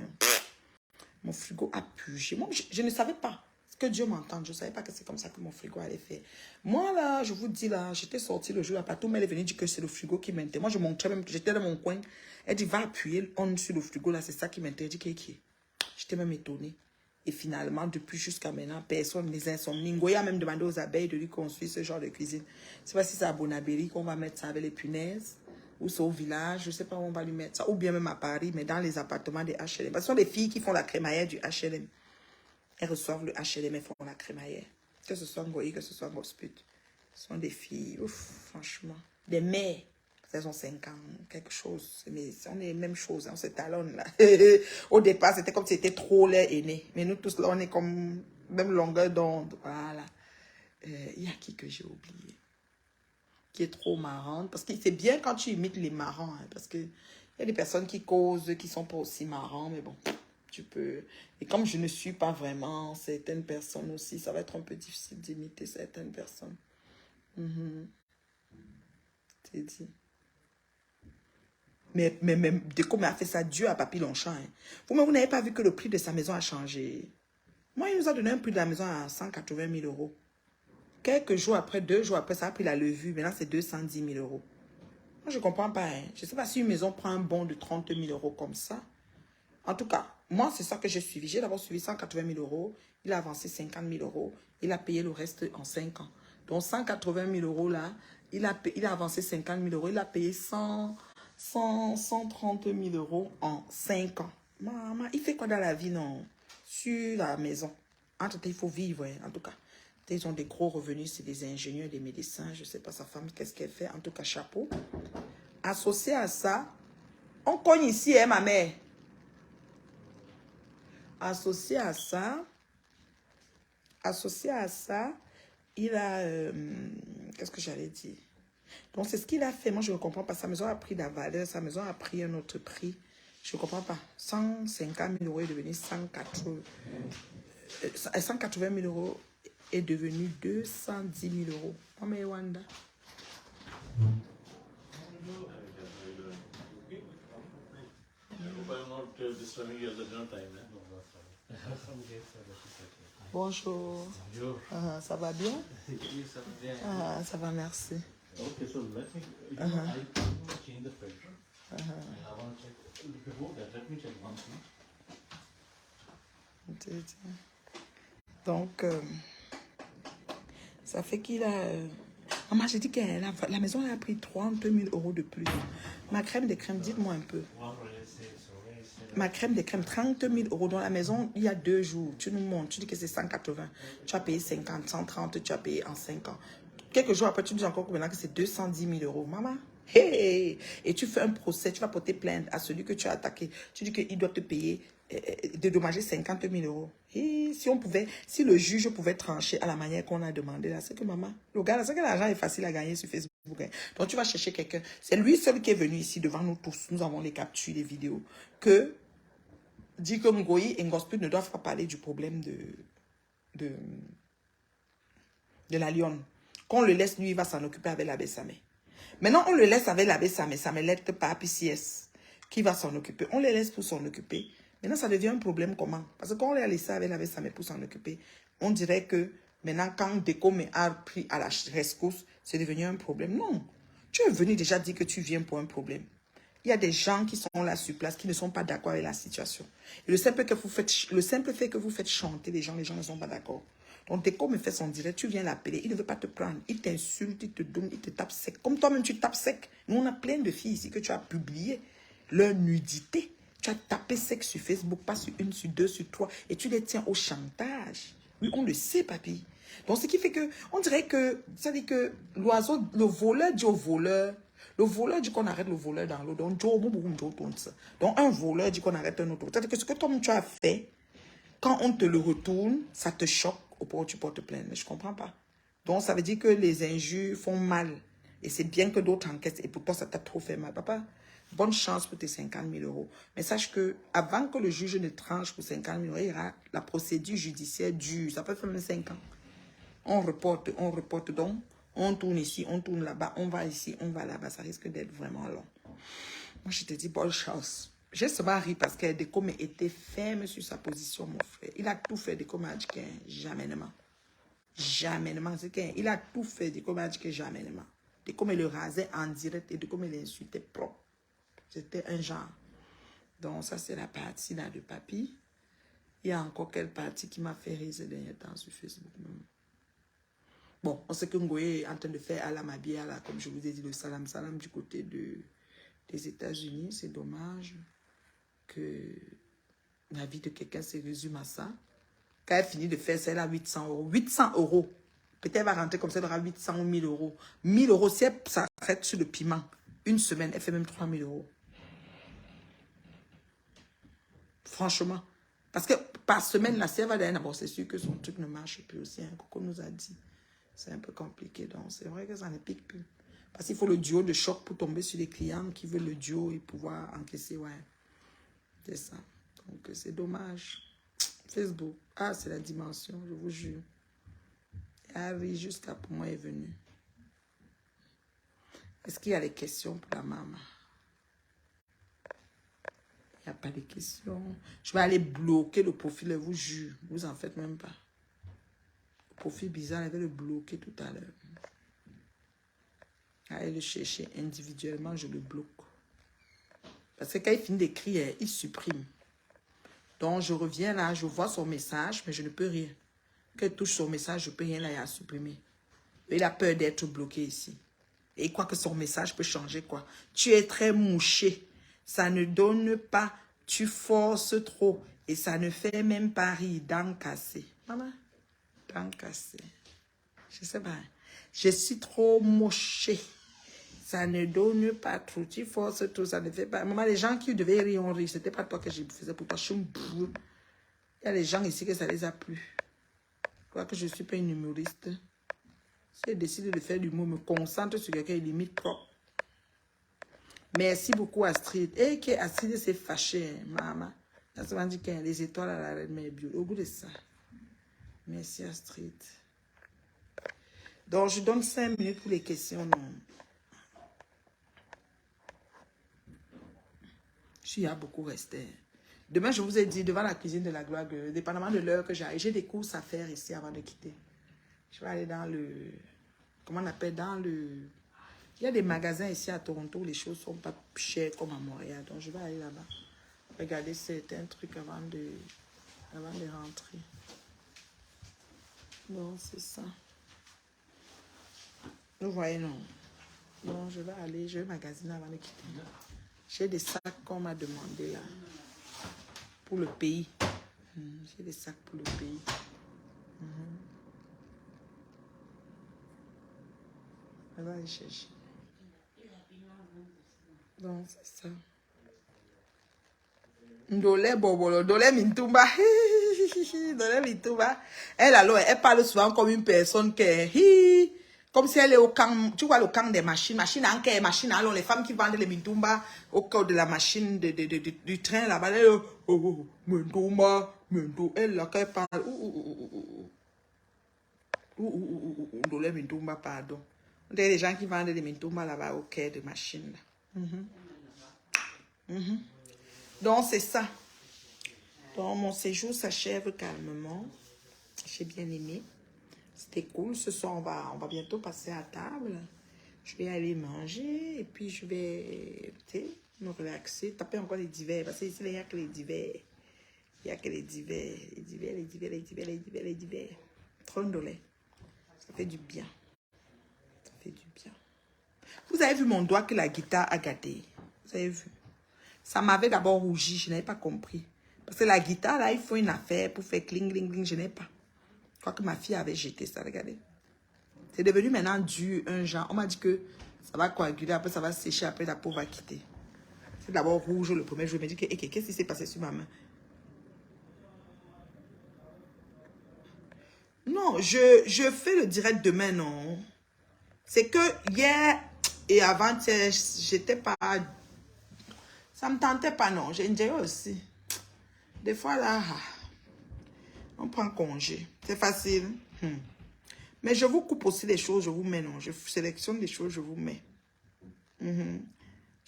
Mon frigo a purgé. Moi, je ne savais pas. Que Dieu m'entende. Je ne savais pas que c'est comme ça que mon frigo allait faire. Moi, là, je vous dis, là, j'étais sortie le jour là, tout, mais elle est venue dire que c'est le frigo qui m'intéresse. Moi, je montrais même, j'étais dans mon coin. Elle dit, va appuyer on sur le frigo, là, c'est ça qui m'intéresse. Je dis, qui est? J'étais même étonnée. Et finalement, depuis jusqu'à maintenant, personne, les insomnies. Ngoya a même demandé aux abeilles de lui construire ce genre de cuisine. Je ne sais pas si c'est à Bonabéry qu'on va mettre ça avec les punaises. Ou c'est au village, je ne sais pas où on va lui mettre ça. Ou bien même à Paris, mais dans les appartements des HLM. Parce que ce sont des filles qui font la crémaillère du HLM. Elles reçoivent le HLM et font la crémaillère. Que ce soit Ngoyi, que ce soit Gosput. Ce sont des filles, ouf, franchement. Des mères. Elles ont 5 ans, quelque chose. Mais on est les mêmes choses, on se talonne là. Au départ, c'était comme si c'était trop l'air aîné. Mais nous tous là, on est comme même longueur d'onde. Voilà. Il y a qui que j'ai oublié? Qui est trop marrante. Parce que c'est bien quand tu imites les marrants. Hein, parce qu'il y a des personnes qui causent, qui sont pas aussi marrants. Mais bon, tu peux... Et comme je ne suis pas vraiment certaines personnes aussi, ça va être un peu difficile d'imiter certaines personnes. C'est dit. Mais Déco m'a fait ça, Dieu à Papy Longchamp. Hein. Vous n'avez pas vu que le prix de sa maison a changé. Moi, il nous a donné un prix de la maison à 180 000 euros. Quelques jours après, 2 jours après, ça a pris la levure. Maintenant, c'est 210 000 euros. Moi, je ne comprends pas. Hein. Je ne sais pas si une maison prend un bon de 30 000 euros comme ça. En tout cas, moi, c'est ça que j'ai suivi. J'ai d'abord suivi 180 000 euros. Il a avancé 50 000 euros. Il a payé le reste en 5 ans. Donc, 180 000 euros là, il a avancé 50 000 euros. Il a payé 130 000 euros en 5 ans. Maman, il fait quoi dans la vie, non? Sur la maison. En tout cas, il faut vivre, hein, en tout cas. Ils ont des gros revenus, c'est des ingénieurs, des médecins. Je ne sais pas sa femme, qu'est-ce qu'elle fait. En tout cas, chapeau. Associé à ça, on cogne ici, hein, ma mère. Associé à ça, il a... qu'est-ce que j'allais dire? Donc, c'est ce qu'il a fait. Moi, je ne comprends pas. Sa maison a pris de la valeur. Sa maison a pris un autre prix. Je ne comprends pas. 150 000 euros est devenu 180 000 euros est devenu 210 000 euros. Oh, mais Wanda. Bonjour. Ça va bien? Ça va, merci. Okay, so let me, I change the filter. I want to check, before that, let me check one thing. Donc, ça fait qu'il a... Maman, j'ai dit que la maison a pris 30 000 euros de plus. Ma crème de crème, dites-moi un peu. Ma crème de crème, 30 000 euros dans la maison, il y a 2 jours. Tu nous montres, tu dis que c'est 180. Tu as payé 50, 130, tu as payé en 5 ans. Quelques jours après, tu dis encore maintenant que c'est 210 000 euros. Maman, hey! Et tu fais un procès, tu vas porter plainte à celui que tu as attaqué. Tu dis qu'il doit te payer, dédommager 50 000 euros. Et si le juge pouvait trancher à la manière qu'on a demandé, là, c'est que maman, le gars, c'est que l'argent est facile à gagner sur Facebook. Hein. Donc tu vas chercher quelqu'un. C'est lui seul qui est venu ici devant nous tous. Nous avons les captures, les vidéos. Que dit que Ngoyi et Ngosput ne doivent pas parler du problème de la lionne. Qu'on le laisse, lui, il va s'en occuper avec l'abbé Samé. Maintenant, on le laisse avec l'abbé Samé. Ça ne l'aide pas, PCS, qui va s'en occuper. On les laisse pour s'en occuper. Maintenant, ça devient un problème comment? Parce que quand on les a laissés avec l'abbé Samé pour s'en occuper, on dirait que Maintenant, quand Déco me a pris à la rescousse, c'est devenu un problème. Non. Tu es venu déjà dire que tu viens pour un problème. Il y a des gens qui sont là sur place qui ne sont pas d'accord avec la situation. Et le simple fait que vous faites chanter les gens ne sont pas d'accord. Donc, Déco me fait son direct, tu viens l'appeler, il ne veut pas te prendre. Il t'insulte, il te donne, il te tape sec. Comme toi-même, tu tapes sec. Nous, on a plein de filles ici que tu as publié leur nudité. Tu as tapé sec sur Facebook, pas sur une, sur deux, sur trois. Et tu les tiens au chantage. Oui, on le sait, papy. Donc, ce qui fait que, on dirait que, ça dit que l'oiseau, le voleur dit au voleur, le voleur dit qu'on arrête le voleur dans l'eau. Donc, un voleur dit qu'on arrête un autre. C'est-à-dire que ce que toi, tu as fait, quand on te le retourne, ça te choque au point où tu portes plainte. Mais je ne comprends pas. Donc, ça veut dire que les injures font mal. Et c'est bien que d'autres encaissent. Et pourtant, ça t'a trop fait mal. Papa, bonne chance pour tes 50 000 euros. Mais sache que avant que le juge ne tranche pour 50 000 euros, il y aura la procédure judiciaire dure. Ça peut faire même 5 ans. On reporte donc. On tourne ici, on tourne là-bas, on va ici, on va là-bas. Ça risque d'être vraiment long. Moi, je te dis, bonne chance. J'ai seulement ri parce que Déco était ferme sur sa position, mon frère. Il a tout fait. Déco m'a dit que jamais. Il a tout fait. Déco m'a dit que jamais. Déco me le rasait en direct et Déco me l'insultait propre. C'était un genre. Donc, ça, c'est la partie là de papy. Il y a encore quelle partie qui m'a fait rire ces derniers temps sur Facebook. Bon, on sait que Ngoye est en train de faire à la Mabia, là, comme je vous ai dit, le salam salam du côté des États-Unis. C'est dommage que la vie de quelqu'un se résume à ça. Quand elle finit de faire ça, elle a 800 euros. 800 euros. Peut-être elle va rentrer comme ça, elle aura 800 ou 1000 euros. 1000 euros, si elle s'arrête sur le piment, une semaine, elle fait même 3000 euros. Franchement. Parce que par semaine, la si elle va d'ailleurs, bon, c'est sûr que son truc ne marche plus aussi. Hein, Coco nous a dit. C'est un peu compliqué. Donc, c'est vrai que ça ne pique plus. Parce qu'il faut le duo de choc pour tomber sur les clients qui veulent le duo et pouvoir encaisser. Ouais. C'est ça. Donc, c'est dommage. Facebook. Ah, c'est la dimension, je vous jure. Harry, jusqu'à pour moi, est venu. Est-ce qu'il y a des questions pour la maman? Il n'y a pas de questions. Je vais aller bloquer le profil, je vous jure. Vous en faites même pas. Le profil bizarre, je vais le bloquer tout à l'heure. Allez le chercher individuellement, je le bloque. Parce que quand il finit d'écrire, il supprime. Donc, je reviens là, je vois son message, mais je ne peux rien. Quand il touche son message, je ne peux rien là, il a supprimé. Il a peur d'être bloqué ici. Et il croit que son message peut changer quoi. Tu es très mouché. Ça ne donne pas. Tu forces trop. Et ça ne fait même pas rire. Dents cassées. Maman, dents cassées. Je sais pas. Je suis trop mouché. Ça ne donne pas trop. Tu forces trop. Ça ne fait pas. Maman, les gens qui devaient rire ont ri. Ce n'était pas toi que je faisais pour toi. Il y a des gens ici que ça les a plu. Je crois que je ne suis pas une humoriste. Si elle décide de faire du mot, me concentre sur quelqu'un et limite propre. Merci beaucoup Astrid. Et que Astrid s'est fâchée, maman. Ça se dit qu'il y a les étoiles à la reine mère bio. Au bout de ça. Merci Astrid. Donc je donne 5 minutes pour les questions. Non. Il y a beaucoup resté. Demain, je vous ai dit, devant la cuisine de la gloire, dépendamment de l'heure que j'arrive, j'ai des courses à faire ici avant de quitter. Je vais aller dans le... Comment on appelle? Dans le... Il y a des magasins ici à Toronto où les choses ne sont pas chères comme à Montréal. Donc, je vais aller là-bas. Regarder certains trucs avant de rentrer. Donc, c'est ça. Vous voyez, non? Donc, je vais magasiner avant de quitter. J'ai des sacs qu'on m'a demandé là. Pour le pays. J'ai des sacs pour le pays. On va aller chercher. Donc, c'est ça. Ndole Bobolo, Ndole Mintumba. Ndole Mintumba. Elle, alors, elle parle souvent comme une personne qui est... Comme si elle est au camp, tu vois le camp des machines. Machine en quai, machine alors les femmes qui vendent les Mintumba au cœur de la machine du train là-bas. Elle Mintumba, Mintumba. Elle, là, quand elle parle... Ndole Mintumba, pardon. On dirait les gens qui vendent des Mintumba là-bas au quai de machine. Donc, c'est ça. Donc, mon séjour s'achève calmement. J'ai bien aimé. C'était cool. Ce soir, on va bientôt passer à table. Je vais aller manger et puis je vais me relaxer. Taper encore les divers. Parce qu'ici, il n'y a que les divers. Il n'y a que les divers. Les divers, les divers, les divers, les divers, les divers. Trondolé. Ça fait du bien. Ça fait du bien. Vous avez vu mon doigt que la guitare a gâté? Vous avez vu? Ça m'avait d'abord rougi. Je n'avais pas compris. Parce que la guitare, là, il faut une affaire pour faire cling, cling, cling. Je n'ai pas. Je crois que ma fille avait jeté ça. Regardez. C'est devenu maintenant dur, un genre. On m'a dit que ça va coaguler, après ça va sécher, après la peau va quitter. C'est d'abord rouge le premier jour. Je me dis que qu'est-ce qui s'est passé sur ma main? Non, je fais le direct demain, non. C'est que hier et avant-hier, j'étais pas... Ça me tentait pas, non. J'ai enjoyé aussi. Des fois, là, on prend congé. C'est facile. Mais je vous coupe aussi des choses, je vous mets, non. Je sélectionne des choses, je vous mets.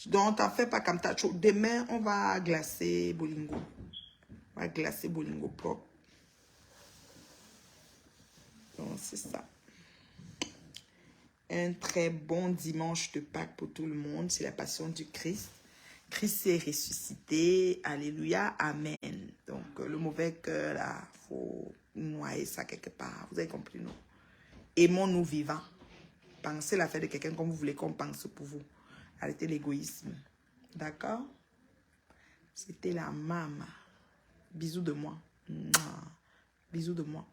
Donc, t'en fais pas comme ça. Demain, on va glacer Bolingo. On va glacer Bolingo propre. Donc, c'est ça. Un très bon dimanche de Pâques pour tout le monde. C'est la passion du Christ. Christ est ressuscité. Alléluia. Amen. Donc, le mauvais cœur, là, il faut noyer ça quelque part. Vous avez compris, non? Aimons-nous vivants. Pensez l'affaire de quelqu'un comme vous voulez qu'on pense pour vous. Arrêtez l'égoïsme. D'accord? C'était la maman. Bisous de moi. Bisous de moi.